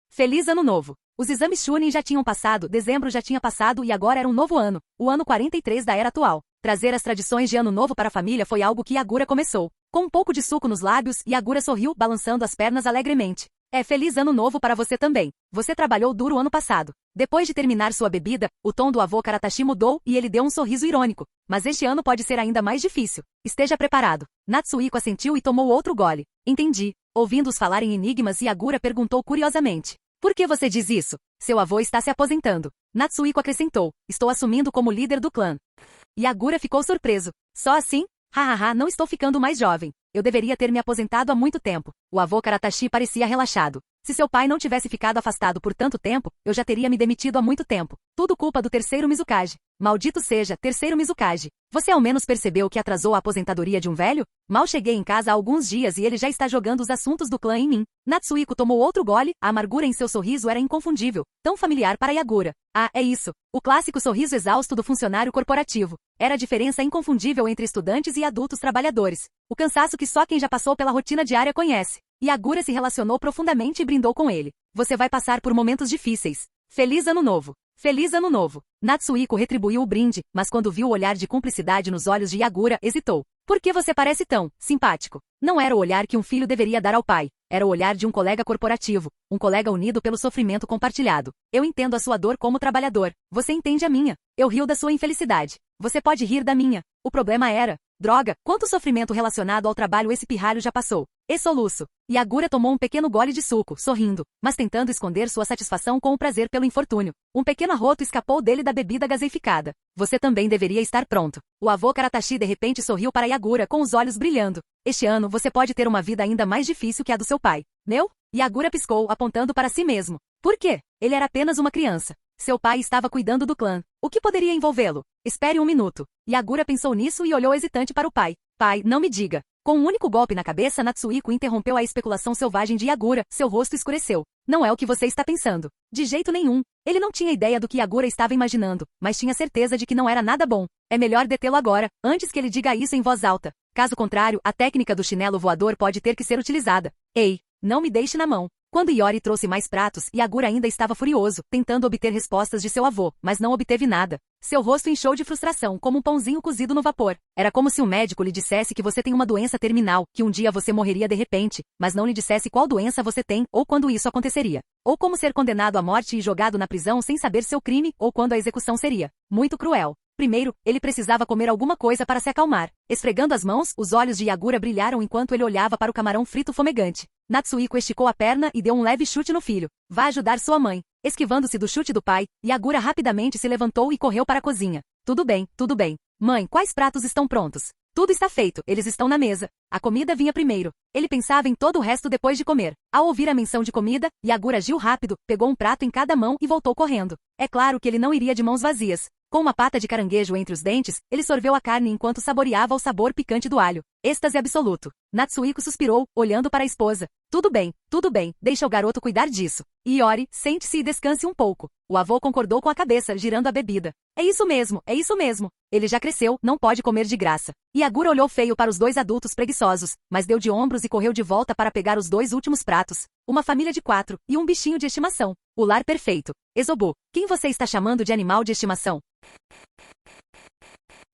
Feliz Ano Novo. Os exames Chunin já tinham passado, dezembro já tinha passado e agora era um novo ano, o ano 43 da era atual. Trazer as tradições de Ano Novo para a família foi algo que Yagura começou. Com um pouco de suco nos lábios, Yagura sorriu, balançando as pernas alegremente. É feliz Ano Novo para você também. Você trabalhou duro ano passado. Depois de terminar sua bebida, o tom do avô Karatashi mudou e ele deu um sorriso irônico. Mas este ano pode ser ainda mais difícil. Esteja preparado. Natsuhiko assentiu e tomou outro gole. Entendi. Ouvindo-os falar em enigmas, Yagura perguntou curiosamente. Por que você diz isso? Seu avô está se aposentando. Natsuhiko acrescentou. Estou assumindo como líder do clã. Yagura ficou surpreso. Só assim? Hahaha, não estou ficando mais jovem. Eu deveria ter me aposentado há muito tempo. O avô Karatashi parecia relaxado. Se seu pai não tivesse ficado afastado por tanto tempo, eu já teria me demitido há muito tempo. Tudo culpa do terceiro Mizukage. Maldito seja, terceiro Mizukage. Você ao menos percebeu que atrasou a aposentadoria de um velho? Mal cheguei em casa há alguns dias e ele já está jogando os assuntos do clã em mim. Natsuhiko tomou outro gole, a amargura em seu sorriso era inconfundível, tão familiar para Yagura. Ah, é isso. O clássico sorriso exausto do funcionário corporativo. Era a diferença inconfundível entre estudantes e adultos trabalhadores. O cansaço que só quem já passou pela rotina diária conhece. Yagura se relacionou profundamente e brindou com ele. Você vai passar por momentos difíceis. Feliz Ano Novo. Feliz Ano Novo. Natsuhiko retribuiu o brinde, mas quando viu o olhar de cumplicidade nos olhos de Yagura, hesitou. Por que você parece tão simpático? Não era o olhar que um filho deveria dar ao pai. Era o olhar de um colega corporativo, um colega unido pelo sofrimento compartilhado. Eu entendo a sua dor como trabalhador. Você entende a minha. Eu rio da sua infelicidade. Você pode rir da minha. O problema era... Droga, quanto sofrimento relacionado ao trabalho esse pirralho já passou. E soluço. Yagura tomou um pequeno gole de suco, sorrindo, mas tentando esconder sua satisfação com o prazer pelo infortúnio. Um pequeno arroto escapou dele da bebida gaseificada. Você também deveria estar pronto. O avô Karatashi de repente sorriu para Yagura com os olhos brilhando. Este ano você pode ter uma vida ainda mais difícil que a do seu pai. Meu? Yagura piscou, apontando para si mesmo. Por quê? Ele era apenas uma criança. Seu pai estava cuidando do clã. O que poderia envolvê-lo? Espere um minuto. Yagura pensou nisso e olhou hesitante para o pai. Pai, não me diga. Com um único golpe na cabeça, Natsuhiko interrompeu a especulação selvagem de Yagura, seu rosto escureceu. Não é o que você está pensando. De jeito nenhum. Ele não tinha ideia do que Yagura estava imaginando, mas tinha certeza de que não era nada bom. É melhor detê-lo agora, antes que ele diga isso em voz alta. Caso contrário, a técnica do chinelo voador pode ter que ser utilizada. Ei, não me deixe na mão. Quando Iori trouxe mais pratos, Yagura ainda estava furioso, tentando obter respostas de seu avô, mas não obteve nada. Seu rosto inchou de frustração, como um pãozinho cozido no vapor. Era como se um médico lhe dissesse que você tem uma doença terminal, que um dia você morreria de repente, mas não lhe dissesse qual doença você tem, ou quando isso aconteceria. Ou como ser condenado à morte e jogado na prisão sem saber seu crime, ou quando a execução seria. Muito cruel. Primeiro, ele precisava comer alguma coisa para se acalmar. Esfregando as mãos, os olhos de Yagura brilharam enquanto ele olhava para o camarão frito fumegante. Natsuhiko esticou a perna e deu um leve chute no filho. Vá ajudar sua mãe. Esquivando-se do chute do pai, Yagura rapidamente se levantou e correu para a cozinha. Tudo bem, tudo bem. Mãe, quais pratos estão prontos? Tudo está feito, eles estão na mesa. A comida vinha primeiro. Ele pensava em todo o resto depois de comer. Ao ouvir a menção de comida, Yagura agiu rápido, pegou um prato em cada mão e voltou correndo. É claro que ele não iria de mãos vazias. Com uma pata de caranguejo entre os dentes, ele sorveu a carne enquanto saboreava o sabor picante do alho. Êxtase absoluto. Natsuhiko suspirou, olhando para a esposa. Tudo bem, deixa o garoto cuidar disso. Iori, sente-se e descanse um pouco. O avô concordou com a cabeça, girando a bebida. É isso mesmo. Ele já cresceu, não pode comer de graça. Yagura olhou feio para os dois adultos preguiçosos, mas deu de ombros e correu de volta para pegar os dois últimos pratos. Uma família de 4, e um bichinho de estimação. O lar perfeito. Esobu, quem você está chamando de animal de estimação?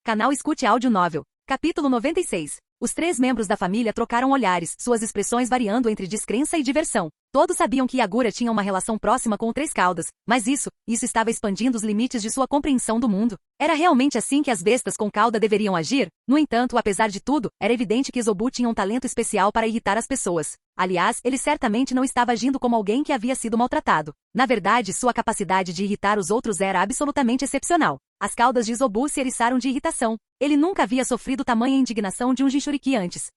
Canal Escute Áudio Novel. Capítulo 96. Os 3 membros da família trocaram olhares, suas expressões variando entre descrença e diversão. Todos sabiam que Yagura tinha uma relação próxima com o Três Caudas, mas isso estava expandindo os limites de sua compreensão do mundo. Era realmente assim que as bestas com cauda deveriam agir? No entanto, apesar de tudo, era evidente que Esobu tinha um talento especial para irritar as pessoas. Aliás, ele certamente não estava agindo como alguém que havia sido maltratado. Na verdade, sua capacidade de irritar os outros era absolutamente excepcional. As caudas de Esobu se eriçaram de irritação. Ele nunca havia sofrido tamanha indignação de um Jinchuriki antes.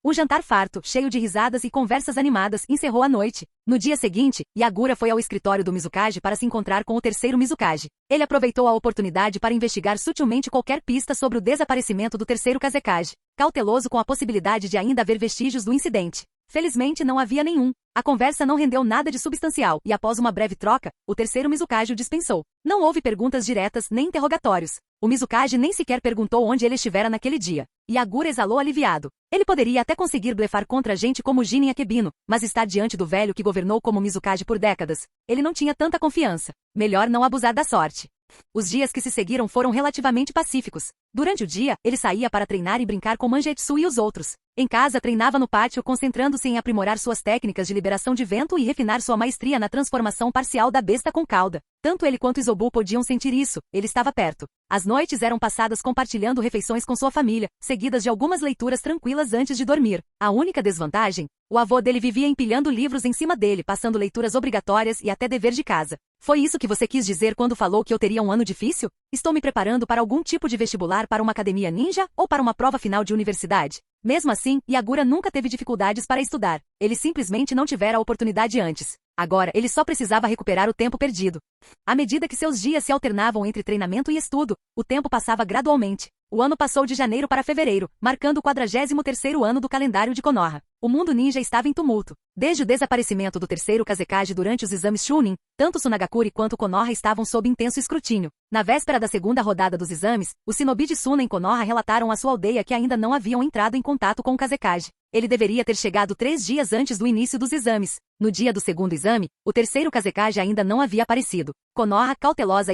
Um jantar farto, cheio de risadas e conversas animadas, encerrou a noite. No dia seguinte, Yagura foi ao escritório do Mizukage para se encontrar com o terceiro Mizukage. Ele aproveitou a oportunidade para investigar sutilmente qualquer pista sobre o desaparecimento do terceiro Kazekage, cauteloso com a possibilidade de ainda haver vestígios do incidente. Felizmente não havia nenhum. A conversa não rendeu nada de substancial, e após uma breve troca, o terceiro Mizukage o dispensou. Não houve perguntas diretas nem interrogatórios. O Mizukage nem sequer perguntou onde ele estivera naquele dia. Yagura exalou aliviado. Ele poderia até conseguir blefar contra gente como Jinin Akebino, mas estar diante do velho que governou como Mizukage por décadas. Ele não tinha tanta confiança. Melhor não abusar da sorte. Os dias que se seguiram foram relativamente pacíficos. Durante o dia, ele saía para treinar e brincar com Mangetsu e os outros. Em casa, treinava no pátio, concentrando-se em aprimorar suas técnicas de liberação de vento e refinar sua maestria na transformação parcial da besta com cauda. Tanto ele quanto Isobu podiam sentir isso, ele estava perto. As noites eram passadas compartilhando refeições com sua família, seguidas de algumas leituras tranquilas antes de dormir. A única desvantagem? O avô dele vivia empilhando livros em cima dele, passando leituras obrigatórias e até dever de casa. Foi isso que você quis dizer quando falou que eu teria um ano difícil? Estou me preparando para algum tipo de vestibular para uma academia ninja ou para uma prova final de universidade? Mesmo assim, Yagura nunca teve dificuldades para estudar. Ele simplesmente não tivera a oportunidade antes. Agora, ele só precisava recuperar o tempo perdido. À medida que seus dias se alternavam entre treinamento e estudo, o tempo passava gradualmente. O ano passou de janeiro para fevereiro, marcando o 43º ano do calendário de Konoha. O mundo ninja estava em tumulto. Desde o desaparecimento do terceiro Kazekage durante os exames Chunin, tanto Sunagakure quanto Konoha estavam sob intenso escrutínio. Na véspera da segunda rodada dos exames, os shinobi de Suna em Konoha relataram à sua aldeia que ainda não haviam entrado em contato com o Kazekage. Ele deveria ter chegado 3 dias antes do início dos exames. No dia do segundo exame, o terceiro Kazekage ainda não havia aparecido. Konoha, cautelosa,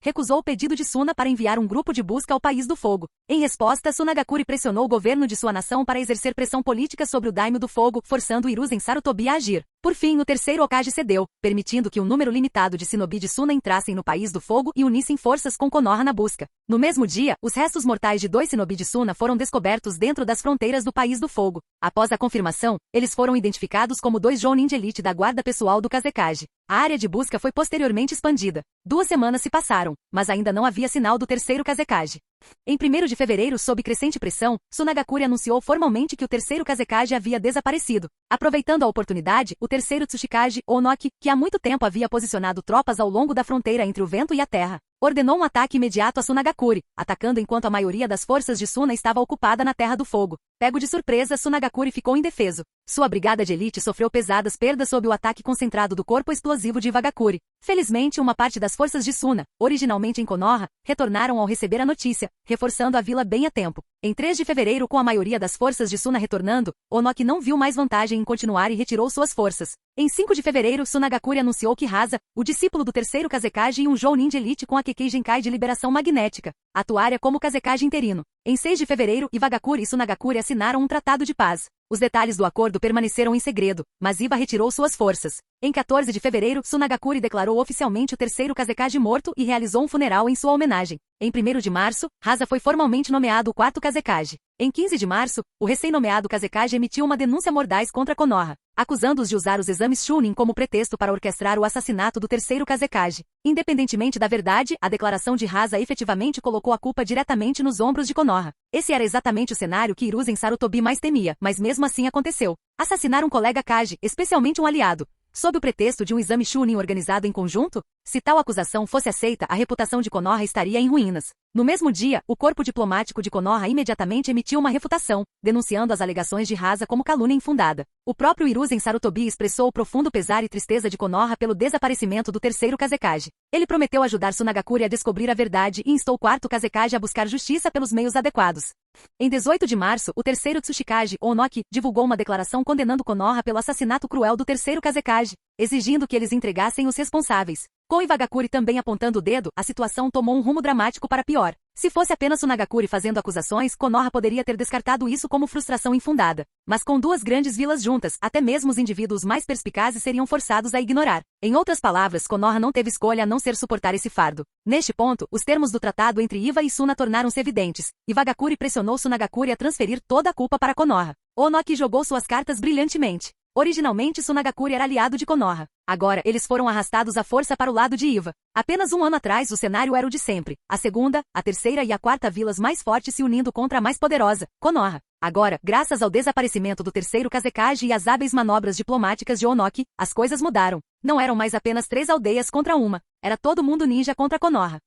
recusou o pedido de Suna para enviar um grupo de busca ao País do Fogo. Em resposta, Sunagakure pressionou o governo de sua nação para exercer pressão política sobre o Daimyo do Fogo, forçando Hiruzen Sarutobi a agir. Por fim, o terceiro Hokage cedeu, permitindo que um número limitado de shinobi de Suna entrassem no País do Fogo e unissem forças com Konoha na busca. No mesmo dia, os restos mortais de 2 shinobi de Suna foram descobertos dentro das fronteiras do País do Fogo. Após a confirmação, eles foram identificados como 2 Jounin de elite da guarda pessoal do Kazekage. A área de busca foi posteriormente expandida. 2 semanas se passaram, mas ainda não havia sinal do terceiro Kazekage. Em 1º de fevereiro, sob crescente pressão, Sunagakure anunciou formalmente que o terceiro Kazekage havia desaparecido. Aproveitando a oportunidade, o terceiro Tsuchikage, Onoki, que há muito tempo havia posicionado tropas ao longo da fronteira entre o vento e a terra, ordenou um ataque imediato a Sunagakure, atacando enquanto a maioria das forças de Suna estava ocupada na Terra do Fogo. Pego de surpresa, Sunagakure ficou indefeso. Sua brigada de elite sofreu pesadas perdas sob o ataque concentrado do corpo explosivo de Iwagakure. Felizmente, uma parte das forças de Suna, originalmente em Konoha, retornaram ao receber a notícia, reforçando a vila bem a tempo. Em 3 de fevereiro, com a maioria das forças de Suna retornando, Onoki não viu mais vantagem em continuar e retirou suas forças. Em 5 de fevereiro, Sunagakure anunciou que Hasa, o discípulo do terceiro Kazekage e um Jounin de elite com a Kekkei Genkai de liberação magnética, atuaria como Kazekage interino. Em 6 de fevereiro, Iwagakure e Sunagakure assinaram um tratado de paz. Os detalhes do acordo permaneceram em segredo, mas Iwa retirou suas forças. Em 14 de fevereiro, Sunagakure declarou oficialmente o terceiro Kazekage morto e realizou um funeral em sua homenagem. Em 1º de março, Hasa foi formalmente nomeado o 4º Kazekage. Em 15 de março, o recém-nomeado Kazekage emitiu uma denúncia mordaz contra Konoha. acusando-os de usar os exames Chunin como pretexto para orquestrar o assassinato do terceiro Kazekage. Independentemente da verdade, a declaração de Hasa efetivamente colocou a culpa diretamente nos ombros de Konoha. Esse era exatamente o cenário que Hiruzen Sarutobi mais temia, mas mesmo assim aconteceu. Assassinar um colega Kage, especialmente um aliado, sob o pretexto de um exame Chunin organizado em conjunto? Se tal acusação fosse aceita, a reputação de Konoha estaria em ruínas. No mesmo dia, o corpo diplomático de Konoha imediatamente emitiu uma refutação, denunciando as alegações de Hasa como calúnia infundada. O próprio Hiruzen Sarutobi expressou o profundo pesar e tristeza de Konoha pelo desaparecimento do terceiro Kazekage. Ele prometeu ajudar Tsunagakure a descobrir a verdade e instou o quarto Kazekage a buscar justiça pelos meios adequados. Em 18 de março, o terceiro Tsuchikage, Onoki, divulgou uma declaração condenando Konoha pelo assassinato cruel do terceiro Kazekage, exigindo que eles entregassem os responsáveis. Com Iwagakure também apontando o dedo, a situação tomou um rumo dramático para pior. Se fosse apenas Tsunagakure fazendo acusações, Konoha poderia ter descartado isso como frustração infundada. Mas com duas grandes vilas juntas, até mesmo os indivíduos mais perspicazes seriam forçados a ignorar. Em outras palavras, Konoha não teve escolha a não ser suportar esse fardo. Neste ponto, os termos do tratado entre Iwa e Suna tornaram-se evidentes. Iwagakure pressionou Tsunagakure a transferir toda a culpa para Konoha. Onoki jogou suas cartas brilhantemente. Originalmente Tsunagakure era aliado de Konoha. Agora, eles foram arrastados à força para o lado de Iwa. Apenas um ano atrás o cenário era o de sempre. A segunda, a terceira e a quarta vilas mais fortes se unindo contra a mais poderosa, Konoha. Agora, graças ao desaparecimento do terceiro Kazekage e às hábeis manobras diplomáticas de Onoki, as coisas mudaram. Não eram mais apenas 3 aldeias contra uma. Era todo mundo ninja contra Konoha.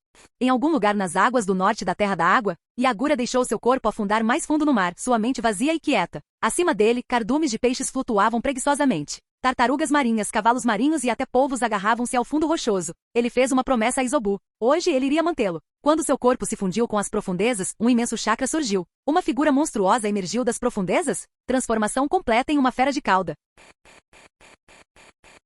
Em algum lugar nas águas do norte da Terra da Água, Yagura deixou seu corpo afundar mais fundo no mar, sua mente vazia e quieta. Acima dele, cardumes de peixes flutuavam preguiçosamente. Tartarugas marinhas, cavalos marinhos e até polvos agarravam-se ao fundo rochoso. Ele fez uma promessa a Izobu. Hoje ele iria mantê-lo. Quando seu corpo se fundiu com as profundezas, um imenso chakra surgiu. Uma figura monstruosa emergiu das profundezas? Transformação completa em uma fera de cauda.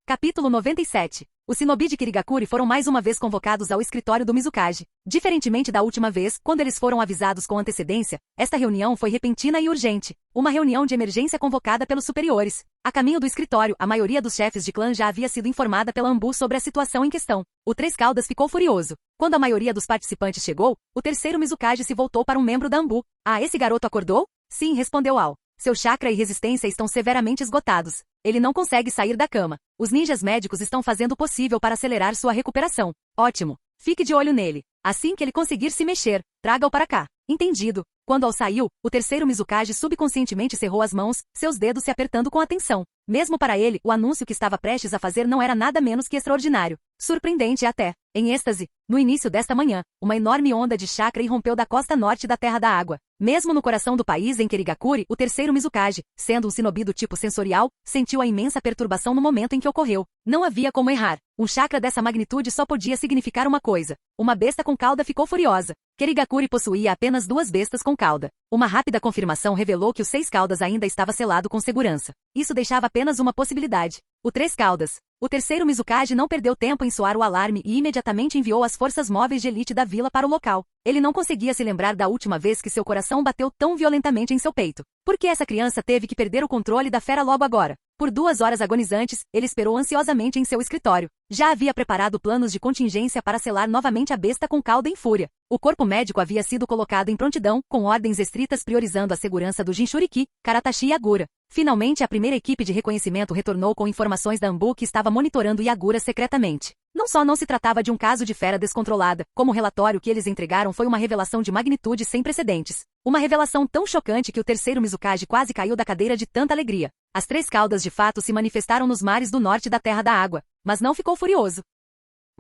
Capítulo 97. Os shinobi de Kirigakure foram mais uma vez convocados ao escritório do Mizukage. Diferentemente da última vez, quando eles foram avisados com antecedência, esta reunião foi repentina e urgente. Uma reunião de emergência convocada pelos superiores. A caminho do escritório, a maioria dos chefes de clã já havia sido informada pela Anbu sobre a situação em questão. O Três Caudas ficou furioso. Quando a maioria dos participantes chegou, o terceiro Mizukage se voltou para um membro da Anbu. Ah, esse garoto acordou? Sim, respondeu Ao. Seu chakra e resistência estão severamente esgotados. Ele não consegue sair da cama. Os ninjas médicos estão fazendo o possível para acelerar sua recuperação. Ótimo. Fique de olho nele. Assim que ele conseguir se mexer, traga-o para cá. Entendido. Quando Ao saiu, o terceiro Mizukage subconscientemente cerrou as mãos, seus dedos se apertando com atenção. Mesmo para ele, o anúncio que estava prestes a fazer não era nada menos que extraordinário. Surpreendente até. Em êxtase, no início desta manhã, uma enorme onda de chakra irrompeu da costa norte da Terra da Água. Mesmo no coração do país em Kirigakure, o terceiro Mizukage, sendo um shinobi do tipo sensorial, sentiu a imensa perturbação no momento em que ocorreu. Não havia como errar. Um chakra dessa magnitude só podia significar uma coisa. Uma besta com cauda ficou furiosa. Kirigakure possuía apenas 2 bestas com cauda. Uma rápida confirmação revelou que o 6 caudas ainda estava selado com segurança. Isso deixava apenas uma possibilidade. O 3 caudas. O terceiro Mizukage não perdeu tempo em soar o alarme e imediatamente enviou as forças móveis de elite da vila para o local. Ele não conseguia se lembrar da última vez que seu coração bateu tão violentamente em seu peito. Por que essa criança teve que perder o controle da fera logo agora? Por 2 horas agonizantes, ele esperou ansiosamente em seu escritório. Já havia preparado planos de contingência para selar novamente a besta com cauda em fúria. O corpo médico havia sido colocado em prontidão, com ordens estritas priorizando a segurança do Jinchuriki, Karatashi e Yagura. Finalmente, a primeira equipe de reconhecimento retornou com informações da Anbu que estava monitorando Yagura secretamente. Não só não se tratava de um caso de fera descontrolada, como o relatório que eles entregaram foi uma revelação de magnitude sem precedentes. Uma revelação tão chocante que o terceiro Mizukage quase caiu da cadeira de tanta alegria. As 3 caudas de fato se manifestaram nos mares do norte da Terra da Água, mas não ficou furioso.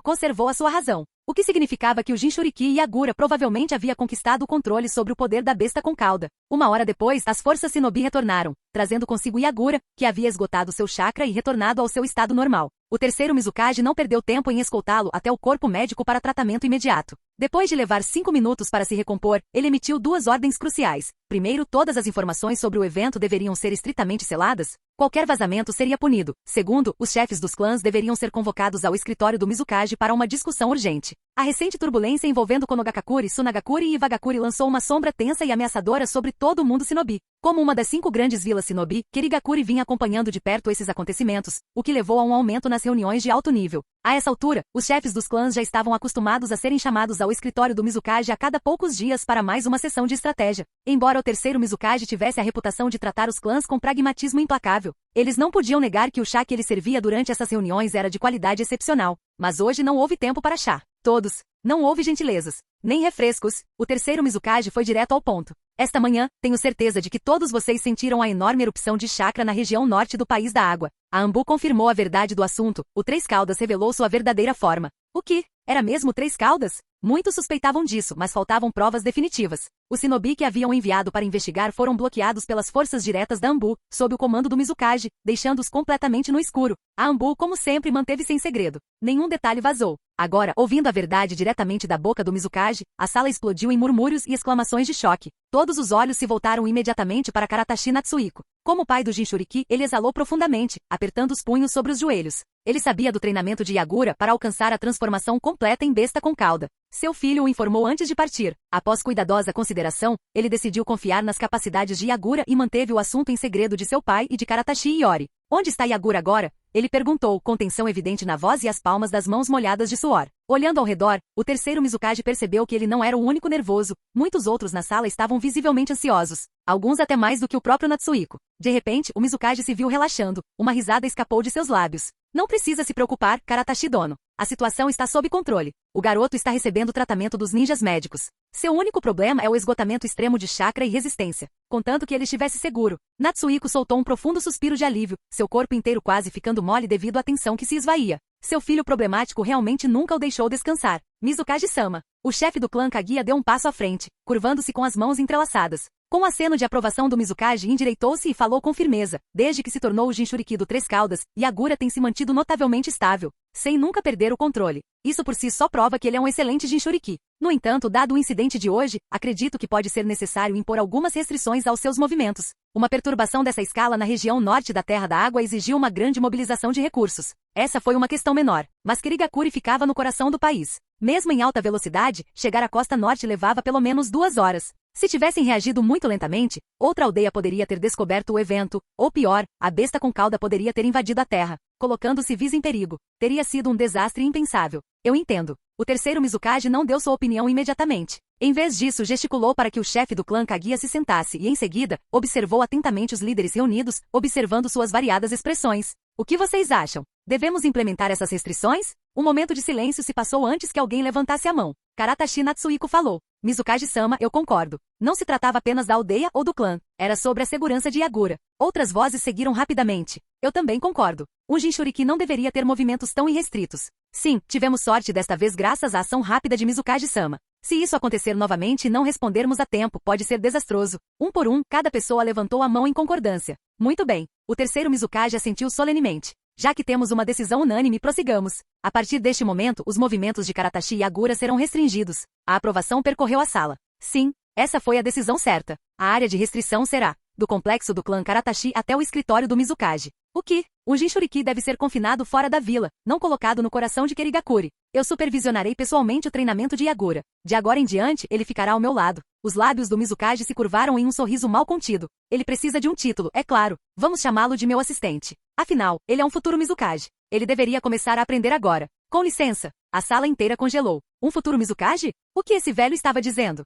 Conservou a sua razão. O que significava que o Jinchuriki e Yagura provavelmente havia conquistado o controle sobre o poder da besta com cauda. 1 hora depois, as forças shinobi retornaram, trazendo consigo Yagura, que havia esgotado seu chakra e retornado ao seu estado normal. O terceiro Mizukage não perdeu tempo em escoltá-lo até o corpo médico para tratamento imediato. Depois de levar 5 minutos para se recompor, ele emitiu 2 ordens cruciais. Primeiro, todas as informações sobre o evento deveriam ser estritamente seladas. Qualquer vazamento seria punido. Segundo, os chefes dos clãs deveriam ser convocados ao escritório do Mizukage para uma discussão urgente. A recente turbulência envolvendo Konogakure, Sunagakure e Iwagakure lançou uma sombra tensa e ameaçadora sobre todo o mundo Shinobi. Como uma das 5 grandes vilas Shinobi, Kirigakure vinha acompanhando de perto esses acontecimentos, o que levou a um aumento nas reuniões de alto nível. A essa altura, os chefes dos clãs já estavam acostumados a serem chamados ao escritório do Mizukage a cada poucos dias para mais uma sessão de estratégia. Embora o terceiro Mizukage tivesse a reputação de tratar os clãs com pragmatismo implacável, eles não podiam negar que o chá que ele servia durante essas reuniões era de qualidade excepcional. Mas hoje não houve tempo para chá. Todos. Não houve gentilezas, nem refrescos. O terceiro Mizukage foi direto ao ponto. Esta manhã, tenho certeza de que todos vocês sentiram a enorme erupção de chakra na região norte do País da Água. A Anbu confirmou a verdade do assunto. O Três Caudas revelou sua verdadeira forma. O que? Era mesmo Três Caudas? Muitos suspeitavam disso, mas faltavam provas definitivas. Os Shinobi que haviam enviado para investigar foram bloqueados pelas forças diretas da Anbu, sob o comando do Mizukage, deixando-os completamente no escuro. A Anbu, como sempre, manteve-se em segredo. Nenhum detalhe vazou. Agora, ouvindo a verdade diretamente da boca do Mizukage, a sala explodiu em murmúrios e exclamações de choque. Todos os olhos se voltaram imediatamente para Karatashi Natsuhiko. Como pai do Jinchuriki, ele exalou profundamente, apertando os punhos sobre os joelhos. Ele sabia do treinamento de Yagura para alcançar a transformação completa em besta com cauda. Seu filho o informou antes de partir. Após cuidadosa consideração, ele decidiu confiar nas capacidades de Yagura e manteve o assunto em segredo de seu pai e de Karatashi Iori. Onde está Yagura agora? Ele perguntou, com tensão evidente na voz e as palmas das mãos molhadas de suor. Olhando ao redor, o terceiro Mizukage percebeu que ele não era o único nervoso. Muitos outros na sala estavam visivelmente ansiosos. Alguns até mais do que o próprio Natsuhiko. De repente, o Mizukage se viu relaxando. Uma risada escapou de seus lábios. Não precisa se preocupar, Karatashi Dono. A situação está sob controle. O garoto está recebendo o tratamento dos ninjas médicos. Seu único problema é o esgotamento extremo de chakra e resistência. Contanto que ele estivesse seguro. Natsuhiko soltou um profundo suspiro de alívio, seu corpo inteiro quase ficando mole devido à tensão que se esvaía. Seu filho problemático realmente nunca o deixou descansar. Mizukage-sama. O chefe do clã Kaguya deu um passo à frente, curvando-se com as mãos entrelaçadas. Com um aceno de aprovação do Mizukage, endireitou-se e falou com firmeza. Desde que se tornou o Jinchuriki do Três Caudas, Yagura tem se mantido notavelmente estável, sem nunca perder o controle. Isso por si só prova que ele é um excelente Jinchuriki. No entanto, dado o incidente de hoje, acredito que pode ser necessário impor algumas restrições aos seus movimentos. Uma perturbação dessa escala na região norte da Terra da Água exigiu uma grande mobilização de recursos. Essa foi uma questão menor, mas Kirigakure ficava no coração do país. Mesmo em alta velocidade, chegar à costa norte levava pelo menos 2 horas. Se tivessem reagido muito lentamente, outra aldeia poderia ter descoberto o evento, ou pior, a besta com cauda poderia ter invadido a terra, colocando civis em perigo. Teria sido um desastre impensável. Eu entendo. O terceiro Mizukage não deu sua opinião imediatamente. Em vez disso, gesticulou para que o chefe do clã Kaguya se sentasse e, em seguida, observou atentamente os líderes reunidos, observando suas variadas expressões. O que vocês acham? Devemos implementar essas restrições? Um momento de silêncio se passou antes que alguém levantasse a mão. Karatashi Natsuhiko falou. Mizukage-sama, eu concordo. Não se tratava apenas da aldeia ou do clã. Era sobre a segurança de Yagura. Outras vozes seguiram rapidamente. Eu também concordo. Um Jinchuriki não deveria ter movimentos tão irrestritos. Sim, tivemos sorte desta vez graças à ação rápida de Mizukage-sama. Se isso acontecer novamente e não respondermos a tempo, pode ser desastroso. Um por um, cada pessoa levantou a mão em concordância. Muito bem. O terceiro Mizukage assentiu solenemente. Já que temos uma decisão unânime, prossigamos. A partir deste momento, os movimentos de Karatashi e Yagura serão restringidos. A aprovação percorreu a sala. Sim, essa foi a decisão certa. A área de restrição será do complexo do clã Karatashi até o escritório do Mizukage. O que? O Jinchuriki deve ser confinado fora da vila, não colocado no coração de Kirigakure. Eu supervisionarei pessoalmente o treinamento de Yagura. De agora em diante, ele ficará ao meu lado. Os lábios do Mizukage se curvaram em um sorriso mal contido. Ele precisa de um título, é claro. Vamos chamá-lo de meu assistente. Afinal, ele é um futuro Mizukage. Ele deveria começar a aprender agora. Com licença. A sala inteira congelou. Um futuro Mizukage? O que esse velho estava dizendo?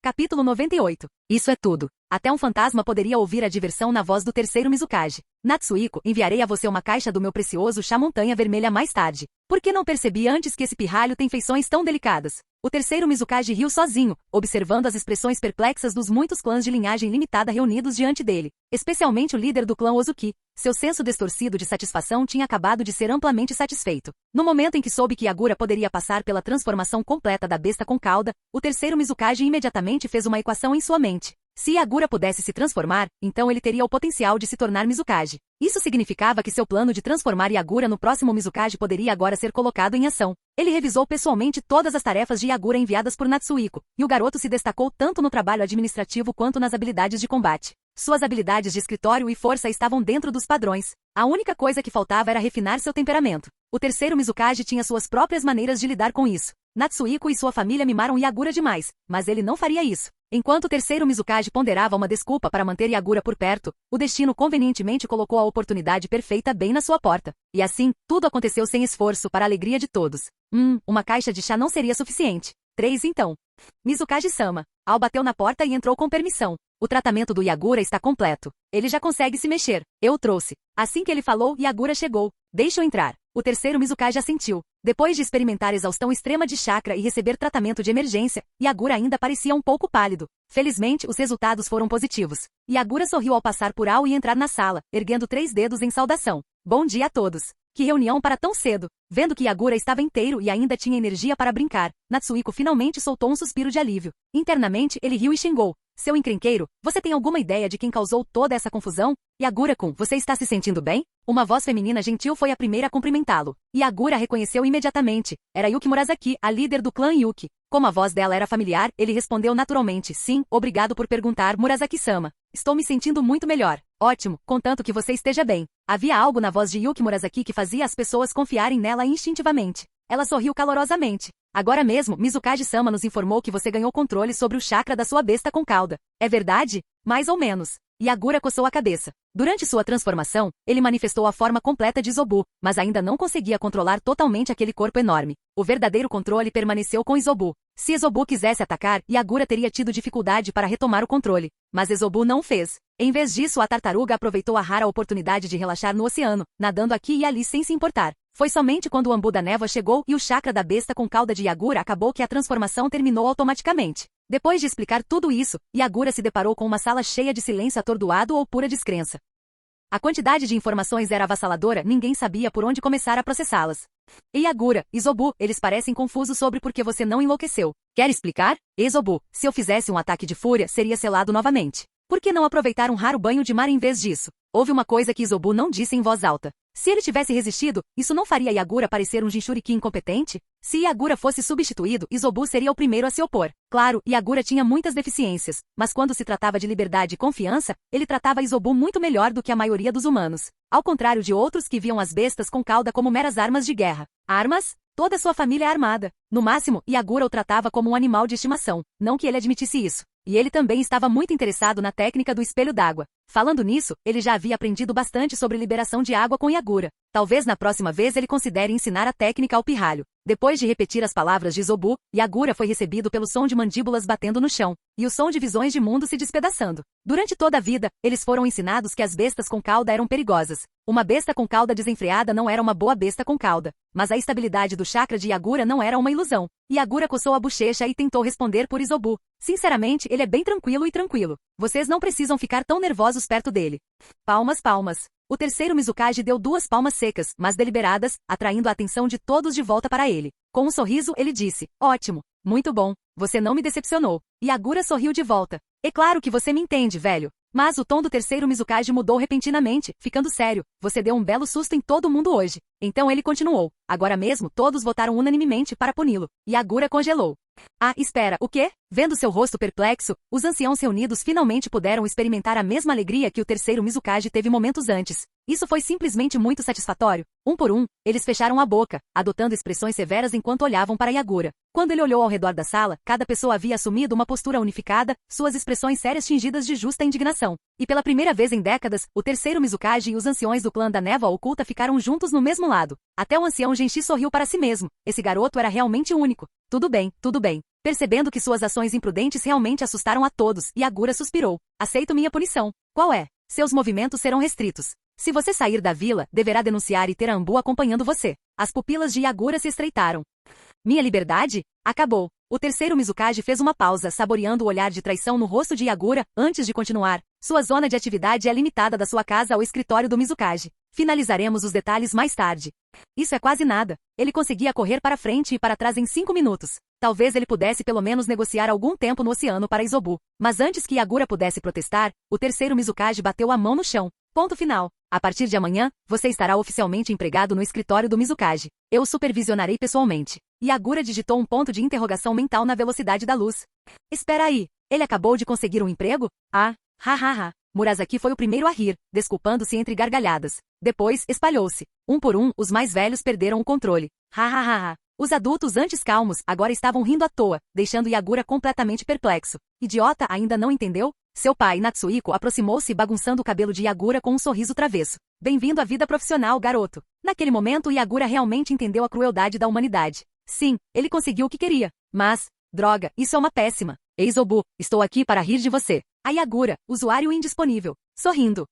Capítulo 98. Isso é tudo. Até um fantasma poderia ouvir a diversão na voz do terceiro Mizukage. Natsuhiko, enviarei a você uma caixa do meu precioso chá montanha vermelha mais tarde. Por que não percebi antes que esse pirralho tem feições tão delicadas? O terceiro Mizukage riu sozinho, observando as expressões perplexas dos muitos clãs de linhagem limitada reunidos diante dele, especialmente o líder do clã Ozuki. Seu senso distorcido de satisfação tinha acabado de ser amplamente satisfeito. No momento em que soube que Yagura poderia passar pela transformação completa da besta com cauda, o terceiro Mizukage imediatamente fez uma equação em sua mente. Se Yagura pudesse se transformar, então ele teria o potencial de se tornar Mizukage. Isso significava que seu plano de transformar Yagura no próximo Mizukage poderia agora ser colocado em ação. Ele revisou pessoalmente todas as tarefas de Yagura enviadas por Natsuhiko, e o garoto se destacou tanto no trabalho administrativo quanto nas habilidades de combate. Suas habilidades de escritório e força estavam dentro dos padrões. A única coisa que faltava era refinar seu temperamento. o terceiro Mizukage tinha suas próprias maneiras de lidar com isso. Natsuhiko e sua família mimaram Yagura demais, mas ele não faria isso. Enquanto o terceiro Mizukage ponderava uma desculpa para manter Yagura por perto, o destino convenientemente colocou a oportunidade perfeita bem na sua porta. E assim, tudo aconteceu sem esforço para a alegria de todos. Uma caixa de chá não seria suficiente. 3 então. Mizukage-sama. Al bateu na porta e entrou com permissão. O tratamento do Yagura está completo. Ele já consegue se mexer. Eu o trouxe. Assim que ele falou, Yagura chegou. Deixa eu entrar. O terceiro Mizukage assentiu. Depois de experimentar exaustão extrema de chakra e receber tratamento de emergência, Yagura ainda parecia um pouco pálido. Felizmente, os resultados foram positivos. Yagura sorriu ao passar por Al e entrar na sala, erguendo 3 dedos em saudação. Bom dia a todos. Que reunião para tão cedo! Vendo que Yagura estava inteiro e ainda tinha energia para brincar, Natsuhiko finalmente soltou um suspiro de alívio. Internamente, ele riu e xingou. Seu encrenqueiro, você tem alguma ideia de quem causou toda essa confusão? Yagura-kun, você está se sentindo bem? Uma voz feminina gentil foi a primeira a cumprimentá-lo. Yagura reconheceu imediatamente. Era Yuki Murasaki, a líder do clã Yuki. Como a voz dela era familiar, ele respondeu naturalmente. Sim, obrigado por perguntar, Murasaki-sama. Estou me sentindo muito melhor. Ótimo, contanto que você esteja bem. Havia algo na voz de Yuki Murasaki que fazia as pessoas confiarem nela instintivamente. Ela sorriu calorosamente. Agora mesmo, Mizukage-sama nos informou que você ganhou controle sobre o chakra da sua besta com cauda. É verdade? Mais ou menos. Yagura coçou a cabeça. Durante sua transformação, ele manifestou a forma completa de Izobu, mas ainda não conseguia controlar totalmente aquele corpo enorme. O verdadeiro controle permaneceu com Izobu. Se Izobu quisesse atacar, Yagura teria tido dificuldade para retomar o controle. Mas Izobu não fez. Em vez disso, a tartaruga aproveitou a rara oportunidade de relaxar no oceano, nadando aqui e ali sem se importar. Foi somente quando o Ambu da névoa chegou e o chakra da besta com cauda de Yagura acabou que a transformação terminou automaticamente. Depois de explicar tudo isso, Yagura se deparou com uma sala cheia de silêncio atordoado ou pura descrença. A quantidade de informações era avassaladora, ninguém sabia por onde começar a processá-las. Yagura, Izobu, eles parecem confusos sobre por que você não enlouqueceu. Quer explicar? Izobu, se eu fizesse um ataque de fúria, seria selado novamente. Por que não aproveitar um raro banho de mar em vez disso? Houve uma coisa que Izobu não disse em voz alta. Se ele tivesse resistido, isso não faria Yagura parecer um Jinchuriki incompetente? Se Yagura fosse substituído, Izobu seria o primeiro a se opor. Claro, Yagura tinha muitas deficiências, mas quando se tratava de liberdade e confiança, ele tratava Izobu muito melhor do que a maioria dos humanos. Ao contrário de outros que viam as bestas com cauda como meras armas de guerra. Armas? Toda sua família é armada. No máximo, Yagura o tratava como um animal de estimação. Não que ele admitisse isso. E ele também estava muito interessado na técnica do espelho d'água. Falando nisso, ele já havia aprendido bastante sobre liberação de água com Yagura. Talvez na próxima vez ele considere ensinar a técnica ao pirralho. Depois de repetir as palavras de Izobu, Yagura foi recebido pelo som de mandíbulas batendo no chão, e o som de visões de mundo se despedaçando. Durante toda a vida, eles foram ensinados que as bestas com cauda eram perigosas. Uma besta com cauda desenfreada não era uma boa besta com cauda. Mas a estabilidade do chakra de Yagura não era uma ilusão. Yagura coçou a bochecha e tentou responder por Izobu. Sinceramente, ele é bem tranquilo. Vocês não precisam ficar tão nervosos perto dele. Palmas, palmas. O terceiro Mizukage deu 2 palmas secas, mas deliberadas, atraindo a atenção de todos de volta para ele. Com um sorriso, ele disse, ótimo, muito bom, você não me decepcionou. Yagura sorriu de volta. É claro que você me entende, velho. Mas o tom do terceiro Mizukage mudou repentinamente, ficando sério. Você deu um belo susto em todo mundo hoje. Então ele continuou. Agora mesmo, todos votaram unanimemente para puni-lo. Yagura congelou. Ah, espera, o quê? Vendo seu rosto perplexo, os anciãos reunidos finalmente puderam experimentar a mesma alegria que o terceiro Mizukage teve momentos antes. Isso foi simplesmente muito satisfatório. Um por um, eles fecharam a boca, adotando expressões severas enquanto olhavam para Yagura. Quando ele olhou ao redor da sala, cada pessoa havia assumido uma postura unificada, suas expressões sérias tingidas de justa indignação. E pela primeira vez em décadas, o terceiro Mizukage e os anciões do clã da névoa oculta ficaram juntos no mesmo lado. Até o ancião Genshi sorriu para si mesmo. Esse garoto era realmente único. Tudo bem, tudo bem. Percebendo que suas ações imprudentes realmente assustaram a todos, Yagura suspirou. Aceito minha punição. Qual é? Seus movimentos serão restritos. Se você sair da vila, deverá denunciar e ter a Ambu acompanhando você. As pupilas de Yagura se estreitaram. Minha liberdade? Acabou. O terceiro Mizukage fez uma pausa, saboreando o olhar de traição no rosto de Yagura, antes de continuar. Sua zona de atividade é limitada da sua casa ao escritório do Mizukage. Finalizaremos os detalhes mais tarde. Isso é quase nada. Ele conseguia correr para frente e para trás em 5 minutos. Talvez ele pudesse pelo menos negociar algum tempo no oceano para Izobu. Mas antes que Yagura pudesse protestar, o terceiro Mizukage bateu a mão no chão. Ponto final. A partir de amanhã, você estará oficialmente empregado no escritório do Mizukage. Eu o supervisionarei pessoalmente. Yagura digitou um ponto de interrogação mental na velocidade da luz. Espera aí. Ele acabou de conseguir um emprego? Ah, hahaha. Murasaki foi o primeiro a rir, desculpando-se entre gargalhadas. Depois, espalhou-se. Um por um, os mais velhos perderam o controle. Ha ha ha ha. Os adultos antes calmos agora estavam rindo à toa, deixando Yagura completamente perplexo. Idiota, ainda não entendeu? Seu pai, Natsuhiko, aproximou-se bagunçando o cabelo de Yagura com um sorriso travesso. Bem-vindo à vida profissional, garoto. Naquele momento, Yagura realmente entendeu a crueldade da humanidade. Sim, ele conseguiu o que queria. Mas, droga, isso é uma péssima. Ei, Zobu, estou aqui para rir de você. A Yagura, usuário indisponível. Sorrindo.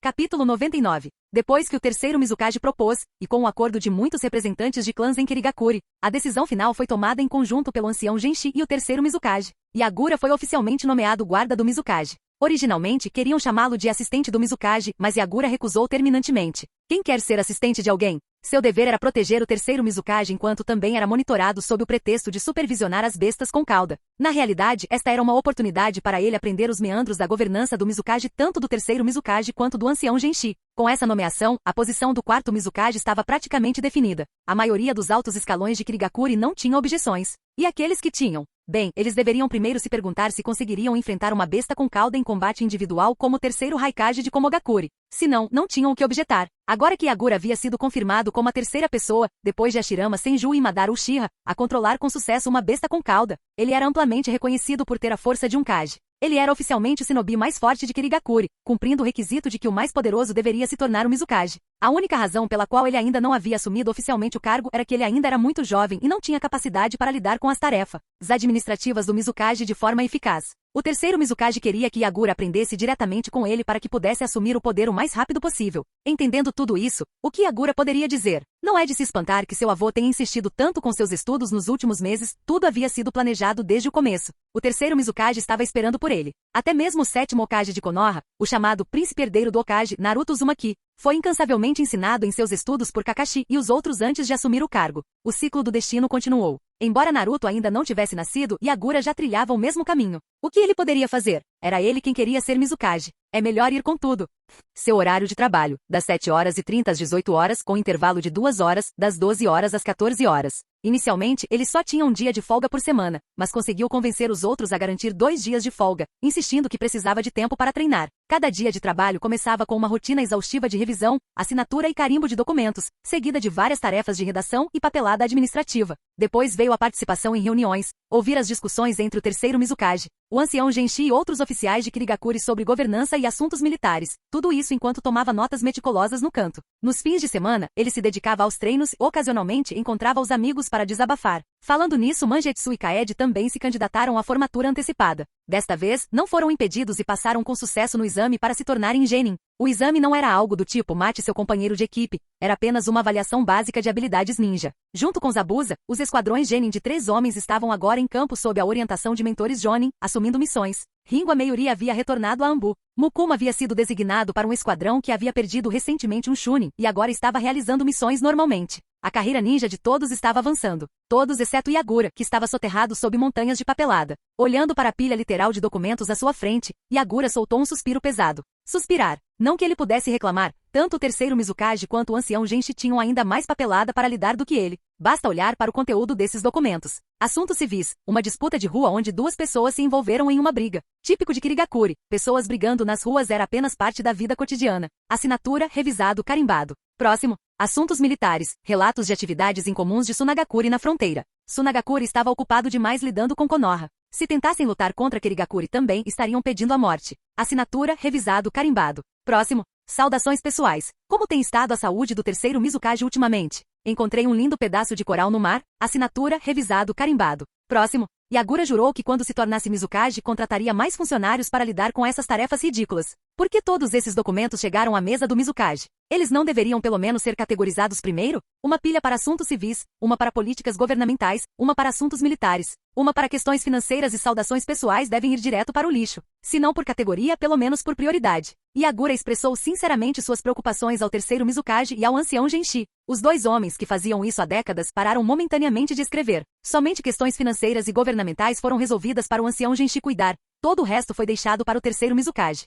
Capítulo 99. Depois que o terceiro Mizukage propôs, e com o acordo de muitos representantes de clãs em Kirigakuri, a decisão final foi tomada em conjunto pelo ancião Genshi e o terceiro Mizukage. Yagura foi oficialmente nomeado guarda do Mizukage. Originalmente, queriam chamá-lo de assistente do Mizukage, mas Yagura recusou terminantemente. Quem quer ser assistente de alguém? Seu dever era proteger o terceiro Mizukage enquanto também era monitorado sob o pretexto de supervisionar as bestas com cauda. Na realidade, esta era uma oportunidade para ele aprender os meandros da governança do Mizukage tanto do terceiro Mizukage quanto do ancião Genshi. Com essa nomeação, a posição do quarto Mizukage estava praticamente definida. A maioria dos altos escalões de Kirigakuri não tinha objeções. E aqueles que tinham? Bem, eles deveriam primeiro se perguntar se conseguiriam enfrentar uma besta com cauda em combate individual como o terceiro Raikage de Komogakuri. Se não, não tinham o que objetar. Agora que Yagura havia sido confirmado como a terceira pessoa, depois de Hashirama Senju e Madara Uchiha, a controlar com sucesso uma besta com cauda, ele era amplamente reconhecido por ter a força de um Kage. Ele era oficialmente o shinobi mais forte de Kirigakuri, cumprindo o requisito de que o mais poderoso deveria se tornar o Mizukage. A única razão pela qual ele ainda não havia assumido oficialmente o cargo era que ele ainda era muito jovem e não tinha capacidade para lidar com as tarefas administrativas do Mizukage de forma eficaz. O terceiro Mizukage queria que Yagura aprendesse diretamente com ele para que pudesse assumir o poder o mais rápido possível. Entendendo tudo isso, o que Yagura poderia dizer? Não é de se espantar que seu avô tenha insistido tanto com seus estudos nos últimos meses, tudo havia sido planejado desde o começo. O terceiro Mizukage estava esperando por ele. Até mesmo o sétimo Hokage de Konoha, o chamado príncipe herdeiro do Hokage, Naruto Uzumaki, foi incansavelmente ensinado em seus estudos por Kakashi e os outros antes de assumir o cargo. O ciclo do destino continuou. Embora Naruto ainda não tivesse nascido, Yagura já trilhava o mesmo caminho. O que ele poderia fazer? Era ele quem queria ser Mizukage. É melhor ir com tudo. Seu horário de trabalho, das 7h30 às 18h, com intervalo de 2 horas, das 12h às 14h. Inicialmente, ele só tinha um dia de folga por semana, mas conseguiu convencer os outros a garantir 2 dias de folga, insistindo que precisava de tempo para treinar. Cada dia de trabalho começava com uma rotina exaustiva de revisão, assinatura e carimbo de documentos, seguida de várias tarefas de redação e papelada administrativa. Depois veio a participação em reuniões, ouvir as discussões entre o terceiro Mizukage, o ancião Genshi e outros oficiais de Kirigakuri sobre governança e assuntos militares, tudo isso enquanto tomava notas meticulosas no canto. Nos fins de semana, ele se dedicava aos treinos e ocasionalmente encontrava os amigos para desabafar. Falando nisso, Mangetsu e Kaede também se candidataram à formatura antecipada. Desta vez, não foram impedidos e passaram com sucesso no exame para se tornarem genin. O exame não era algo do tipo mate seu companheiro de equipe, era apenas uma avaliação básica de habilidades ninja. Junto com Zabuza, os esquadrões genin de 3 homens estavam agora em campo sob a orientação de mentores jonin, assumindo missões. Ringo a maioria havia retornado a Ambu. Mukuma havia sido designado para um esquadrão que havia perdido recentemente um Chunin e agora estava realizando missões normalmente. A carreira ninja de todos estava avançando. Todos exceto Yagura, que estava soterrado sob montanhas de papelada. Olhando para a pilha literal de documentos à sua frente, Yagura soltou um suspiro pesado. Suspirar. Não que ele pudesse reclamar, tanto o terceiro Mizukage quanto o ancião Genshi tinham ainda mais papelada para lidar do que ele. Basta olhar para o conteúdo desses documentos. Assuntos civis, uma disputa de rua onde 2 pessoas se envolveram em uma briga. Típico de Kirigakuri, pessoas brigando nas ruas era apenas parte da vida cotidiana. Assinatura, revisado, carimbado. Próximo. Assuntos militares, relatos de atividades incomuns de Sunagakuri na fronteira. Sunagakuri estava ocupado demais lidando com Konoha. Se tentassem lutar contra Kirigakuri também estariam pedindo a morte. Assinatura, revisado, carimbado. Próximo. Saudações pessoais. Como tem estado a saúde do terceiro Mizukage ultimamente? Encontrei um lindo pedaço de coral no mar. Assinatura, revisado, carimbado. Próximo. Yagura jurou que quando se tornasse Mizukage contrataria mais funcionários para lidar com essas tarefas ridículas. Por que todos esses documentos chegaram à mesa do Mizukage? Eles não deveriam pelo menos ser categorizados primeiro? Uma pilha para assuntos civis, uma para políticas governamentais, uma para assuntos militares, uma para questões financeiras e saudações pessoais devem ir direto para o lixo. Se não por categoria, pelo menos por prioridade. Yagura expressou sinceramente suas preocupações ao terceiro Mizukage e ao ancião Genshi. Os 2 homens que faziam isso há décadas pararam momentaneamente de escrever. Somente questões financeiras e governamentais foram resolvidas para o ancião Genshi cuidar. Todo o resto foi deixado para o terceiro Mizukage.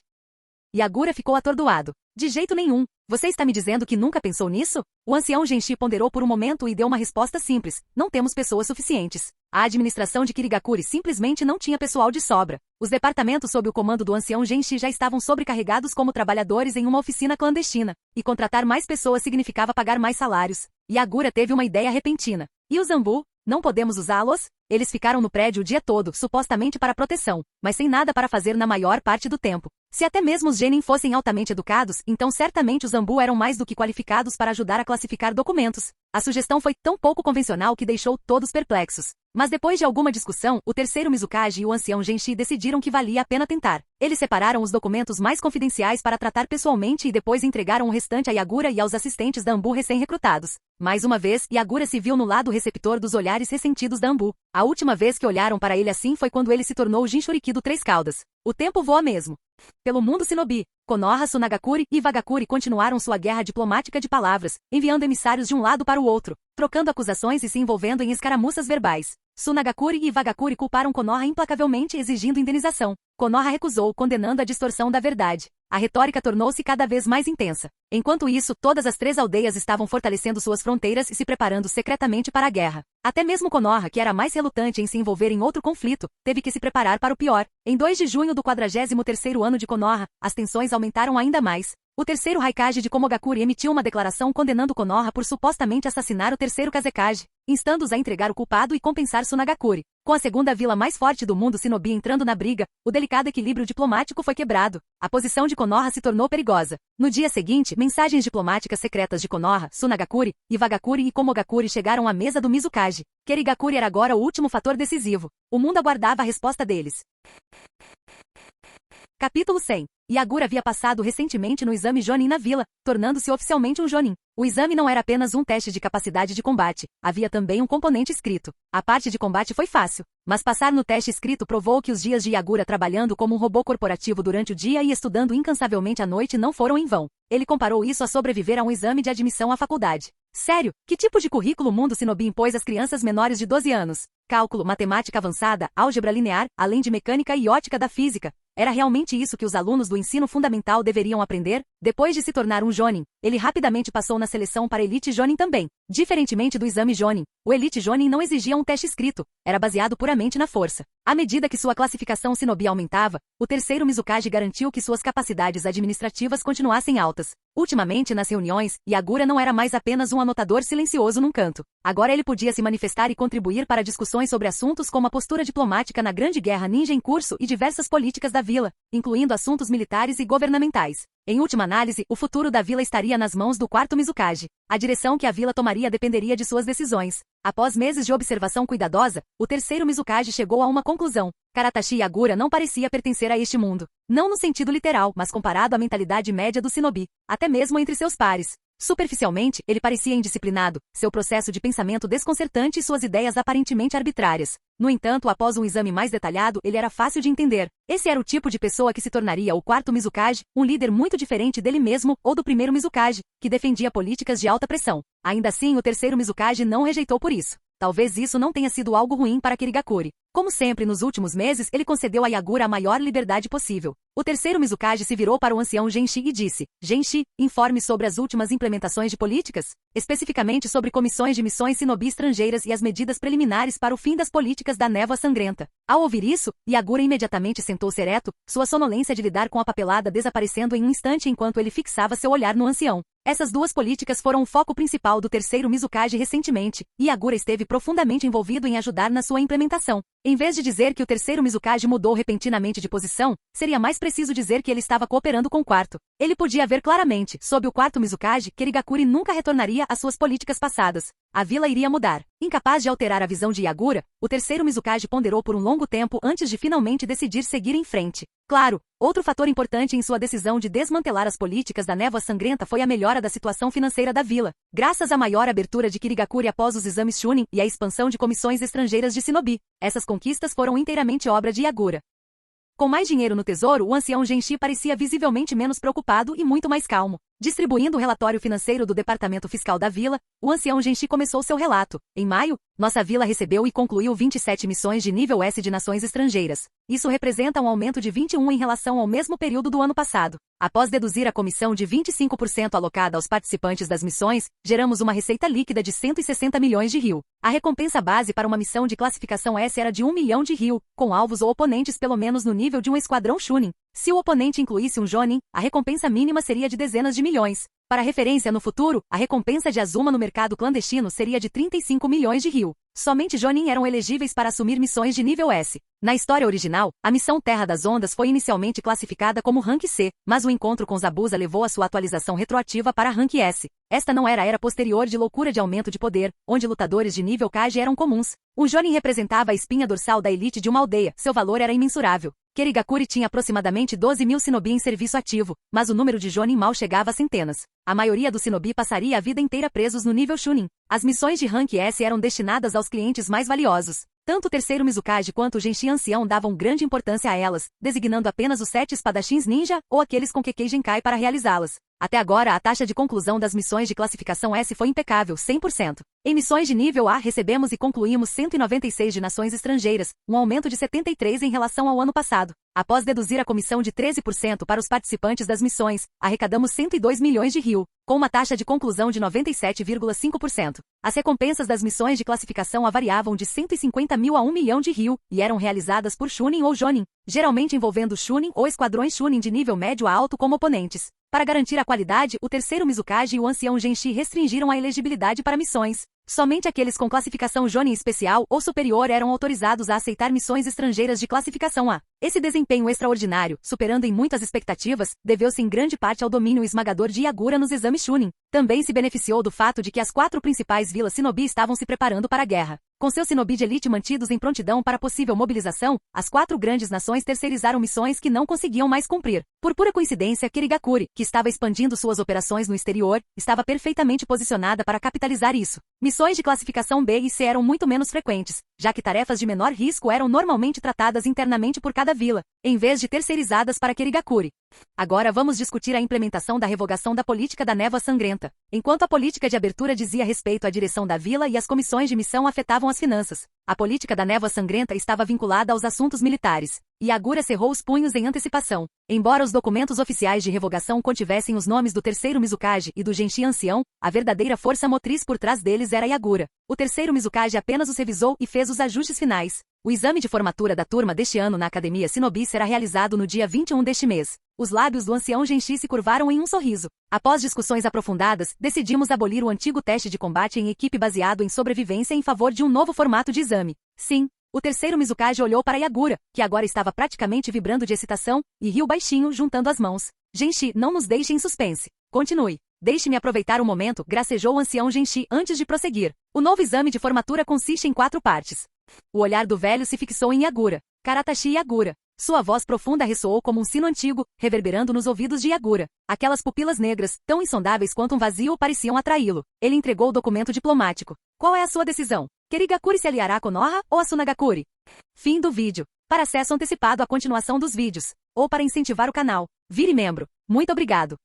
Yagura ficou atordoado. De jeito nenhum. Você está me dizendo que nunca pensou nisso? O ancião Genshi ponderou por um momento e deu uma resposta simples. Não temos pessoas suficientes. A administração de Kirigakuri simplesmente não tinha pessoal de sobra. Os departamentos sob o comando do ancião Genshi já estavam sobrecarregados como trabalhadores em uma oficina clandestina. E contratar mais pessoas significava pagar mais salários. Yagura teve uma ideia repentina. E os Zambu? Não podemos usá-los? Eles ficaram no prédio o dia todo, supostamente para proteção, mas sem nada para fazer na maior parte do tempo. Se até mesmo os genin fossem altamente educados, então certamente os Zambu eram mais do que qualificados para ajudar a classificar documentos. A sugestão foi tão pouco convencional que deixou todos perplexos. Mas depois de alguma discussão, o terceiro Mizukage e o ancião Genshi decidiram que valia a pena tentar. Eles separaram os documentos mais confidenciais para tratar pessoalmente e depois entregaram o restante a Yagura e aos assistentes da Ambu recém-recrutados. Mais uma vez, Yagura se viu no lado receptor dos olhares ressentidos da Ambu. A última vez que olharam para ele assim foi quando ele se tornou o Jinchuriki do Três Caudas. O tempo voa mesmo. Pelo mundo shinobi, Konoha, Sunagakuri e Wagakuri continuaram sua guerra diplomática de palavras, enviando emissários de um lado para o outro, trocando acusações e se envolvendo em escaramuças verbais. Sunagakuri e Wagakuri culparam Konoha implacavelmente exigindo indenização. Konoha recusou, condenando a distorção da verdade. A retórica tornou-se cada vez mais intensa. Enquanto isso, todas as três aldeias estavam fortalecendo suas fronteiras e se preparando secretamente para a guerra. Até mesmo Konoha, que era mais relutante em se envolver em outro conflito, teve que se preparar para o pior. Em 2 de junho do 43º ano de Konoha, as tensões aumentaram ainda mais. O terceiro Raikage de Komogakuri emitiu uma declaração condenando Konoha por supostamente assassinar o terceiro Kazekage, instando-os a entregar o culpado e compensar Sunagakuri. Com a segunda vila mais forte do mundo shinobi entrando na briga, o delicado equilíbrio diplomático foi quebrado. A posição de Konoha se tornou perigosa. No dia seguinte, mensagens diplomáticas secretas de Konoha, Sunagakuri, Wagakuri e Komogakuri chegaram à mesa do Mizukage. Kirigakuri era agora o último fator decisivo. O mundo aguardava a resposta deles. Capítulo 100. Yagura havia passado recentemente no exame Jonin na vila, tornando-se oficialmente um Jonin. O exame não era apenas um teste de capacidade de combate, havia também um componente escrito. A parte de combate foi fácil, mas passar no teste escrito provou que os dias de Yagura trabalhando como um robô corporativo durante o dia e estudando incansavelmente à noite não foram em vão. Ele comparou isso a sobreviver a um exame de admissão à faculdade. Sério, que tipo de currículo o mundo shinobi impôs às crianças menores de 12 anos? Cálculo, matemática avançada, álgebra linear, além de mecânica e ótica da física. Era realmente isso que os alunos do ensino fundamental deveriam aprender? Depois de se tornar um Jonin, ele rapidamente passou na seleção para Elite Jonin também. Diferentemente do exame Jonin, o Elite Jonin não exigia um teste escrito, era baseado puramente na força. À medida que sua classificação shinobi aumentava, o terceiro Mizukage garantiu que suas capacidades administrativas continuassem altas. Ultimamente, nas reuniões, Yagura não era mais apenas um anotador silencioso num canto. Agora ele podia se manifestar e contribuir para discussões sobre assuntos como a postura diplomática na Grande Guerra Ninja em curso e diversas políticas da vila, incluindo assuntos militares e governamentais. Em última análise, o futuro da vila estaria nas mãos do quarto Mizukage. A direção que a vila tomaria dependeria de suas decisões. Após meses de observação cuidadosa, o terceiro Mizukage chegou a uma conclusão. Karatashi Yagura não parecia pertencer a este mundo. Não no sentido literal, mas comparado à mentalidade média do shinobi, até mesmo entre seus pares. Superficialmente, ele parecia indisciplinado, seu processo de pensamento desconcertante e suas ideias aparentemente arbitrárias. No entanto, após um exame mais detalhado, ele era fácil de entender. Esse era o tipo de pessoa que se tornaria o quarto Mizukage, um líder muito diferente dele mesmo ou do primeiro Mizukage, que defendia políticas de alta pressão. Ainda assim, o terceiro Mizukage não rejeitou por isso. Talvez isso não tenha sido algo ruim para Kirigakuri. Como sempre nos últimos meses, ele concedeu a Yagura a maior liberdade possível. O terceiro Mizukage se virou para o ancião Genshi e disse: Genshi, informe sobre as últimas implementações de políticas, especificamente sobre comissões de missões shinobi estrangeiras e as medidas preliminares para o fim das políticas da névoa sangrenta. Ao ouvir isso, Yagura imediatamente sentou-se ereto, sua sonolência de lidar com a papelada desaparecendo em um instante enquanto ele fixava seu olhar no ancião. Essas duas políticas foram o foco principal do terceiro Mizukage recentemente, e Yagura esteve profundamente envolvido em ajudar na sua implementação. Em vez de dizer que o terceiro Mizukage mudou repentinamente de posição, seria mais preciso dizer que ele estava cooperando com o quarto. Ele podia ver claramente, sob o quarto Mizukage, que Kirigakuri nunca retornaria às suas políticas passadas. A vila iria mudar. Incapaz de alterar a visão de Yagura, o terceiro Mizukage ponderou por um longo tempo antes de finalmente decidir seguir em frente. Claro, outro fator importante em sua decisão de desmantelar as políticas da névoa sangrenta foi a melhora da situação financeira da vila. Graças à maior abertura de Kirigakuri após os exames Chunin e à expansão de comissões estrangeiras de shinobi, essas conquistas foram inteiramente obra de Yagura. Com mais dinheiro no tesouro, o ancião Genshi parecia visivelmente menos preocupado e muito mais calmo. Distribuindo o relatório financeiro do Departamento Fiscal da Vila, o ancião Genshi começou seu relato. Em maio, nossa vila recebeu e concluiu 27 missões de nível S de nações estrangeiras. Isso representa um aumento de 21 em relação ao mesmo período do ano passado. Após deduzir a comissão de 25% alocada aos participantes das missões, geramos uma receita líquida de 160 milhões de RIL. A recompensa base para uma missão de classificação S era de 1 milhão de RIL, com alvos ou oponentes pelo menos no nível de um esquadrão Chunin. Se o oponente incluísse um Jonin, a recompensa mínima seria de dezenas de milhões. Para referência no futuro, a recompensa de Azuma no mercado clandestino seria de 35 milhões de RIL. Somente Jonin eram elegíveis para assumir missões de nível S. Na história original, a missão Terra das Ondas foi inicialmente classificada como Rank C, mas o encontro com Zabuza levou a sua atualização retroativa para Rank S. Esta não era a era posterior de loucura de aumento de poder, onde lutadores de nível Kage eram comuns. O Jonin representava a espinha dorsal da elite de uma aldeia, seu valor era imensurável. Kerigakuri tinha aproximadamente 12 mil shinobi em serviço ativo, mas o número de Jonin mal chegava a centenas. A maioria dos shinobi passaria a vida inteira presos no nível Chunin. As missões de Rank S eram destinadas aos clientes mais valiosos. Tanto o terceiro Mizukage quanto o Genshi ancião davam grande importância a elas, designando apenas os 7 espadachins ninja ou aqueles com Kekkei Genkai para realizá-las. Até agora, a taxa de conclusão das missões de classificação S foi impecável, 100%. Em missões de nível A, recebemos e concluímos 196 de nações estrangeiras, um aumento de 73 em relação ao ano passado. Após deduzir a comissão de 13% para os participantes das missões, arrecadamos 102 milhões de RIL, com uma taxa de conclusão de 97,5%. As recompensas das missões de classificação variavam de 150 mil a 1 milhão de RIL, e eram realizadas por Chunin ou Jonin, geralmente envolvendo Chunin ou esquadrões Chunin de nível médio a alto como oponentes. Para garantir a qualidade, o terceiro Mizukage e o ancião Genshi restringiram a elegibilidade para missões. Somente aqueles com classificação Jonin especial ou superior eram autorizados a aceitar missões estrangeiras de classificação A. Esse desempenho extraordinário, superando em muitas expectativas, deveu-se em grande parte ao domínio esmagador de Yagura nos exames Chunin. Também se beneficiou do fato de que as 4 principais vilas shinobi estavam se preparando para a guerra. Com seus shinobi de elite mantidos em prontidão para possível mobilização, as 4 grandes nações terceirizaram missões que não conseguiam mais cumprir. Por pura coincidência, Kerigakuri, que estava expandindo suas operações no exterior, estava perfeitamente posicionada para capitalizar isso. Missões de classificação B e C eram muito menos frequentes, já que tarefas de menor risco eram normalmente tratadas internamente por cada vila, em vez de terceirizadas para Kerigakuri. Agora vamos discutir a implementação da revogação da política da névoa sangrenta. Enquanto a política de abertura dizia respeito à direção da vila e as comissões de missão afetavam as finanças, a política da névoa sangrenta estava vinculada aos assuntos militares. Yagura cerrou os punhos em antecipação. Embora os documentos oficiais de revogação contivessem os nomes do terceiro Mizukage e do Genshi ancião, a verdadeira força motriz por trás deles era Yagura. O terceiro Mizukage apenas os revisou e fez os ajustes finais. O exame de formatura da turma deste ano na Academia Shinobi será realizado no dia 21 deste mês. Os lábios do ancião Genshi se curvaram em um sorriso. Após discussões aprofundadas, decidimos abolir o antigo teste de combate em equipe baseado em sobrevivência em favor de um novo formato de exame. Sim. O terceiro Mizukage olhou para Yagura, que agora estava praticamente vibrando de excitação, e riu baixinho, juntando as mãos. Genshi, não nos deixe em suspense. Continue. Deixe-me aproveitar o momento, gracejou o ancião Genshi antes de prosseguir. O novo exame de formatura consiste em 4 partes. O olhar do velho se fixou em Yagura. Karatashi Yagura. Sua voz profunda ressoou como um sino antigo, reverberando nos ouvidos de Yagura. Aquelas pupilas negras, tão insondáveis quanto um vazio, pareciam atraí-lo. Ele entregou o documento diplomático. Qual é a sua decisão? Kerigakuri se aliará a Konoha ou a Sunagakuri? Fim do vídeo. Para acesso antecipado à continuação dos vídeos, ou para incentivar o canal, vire membro. Muito obrigado.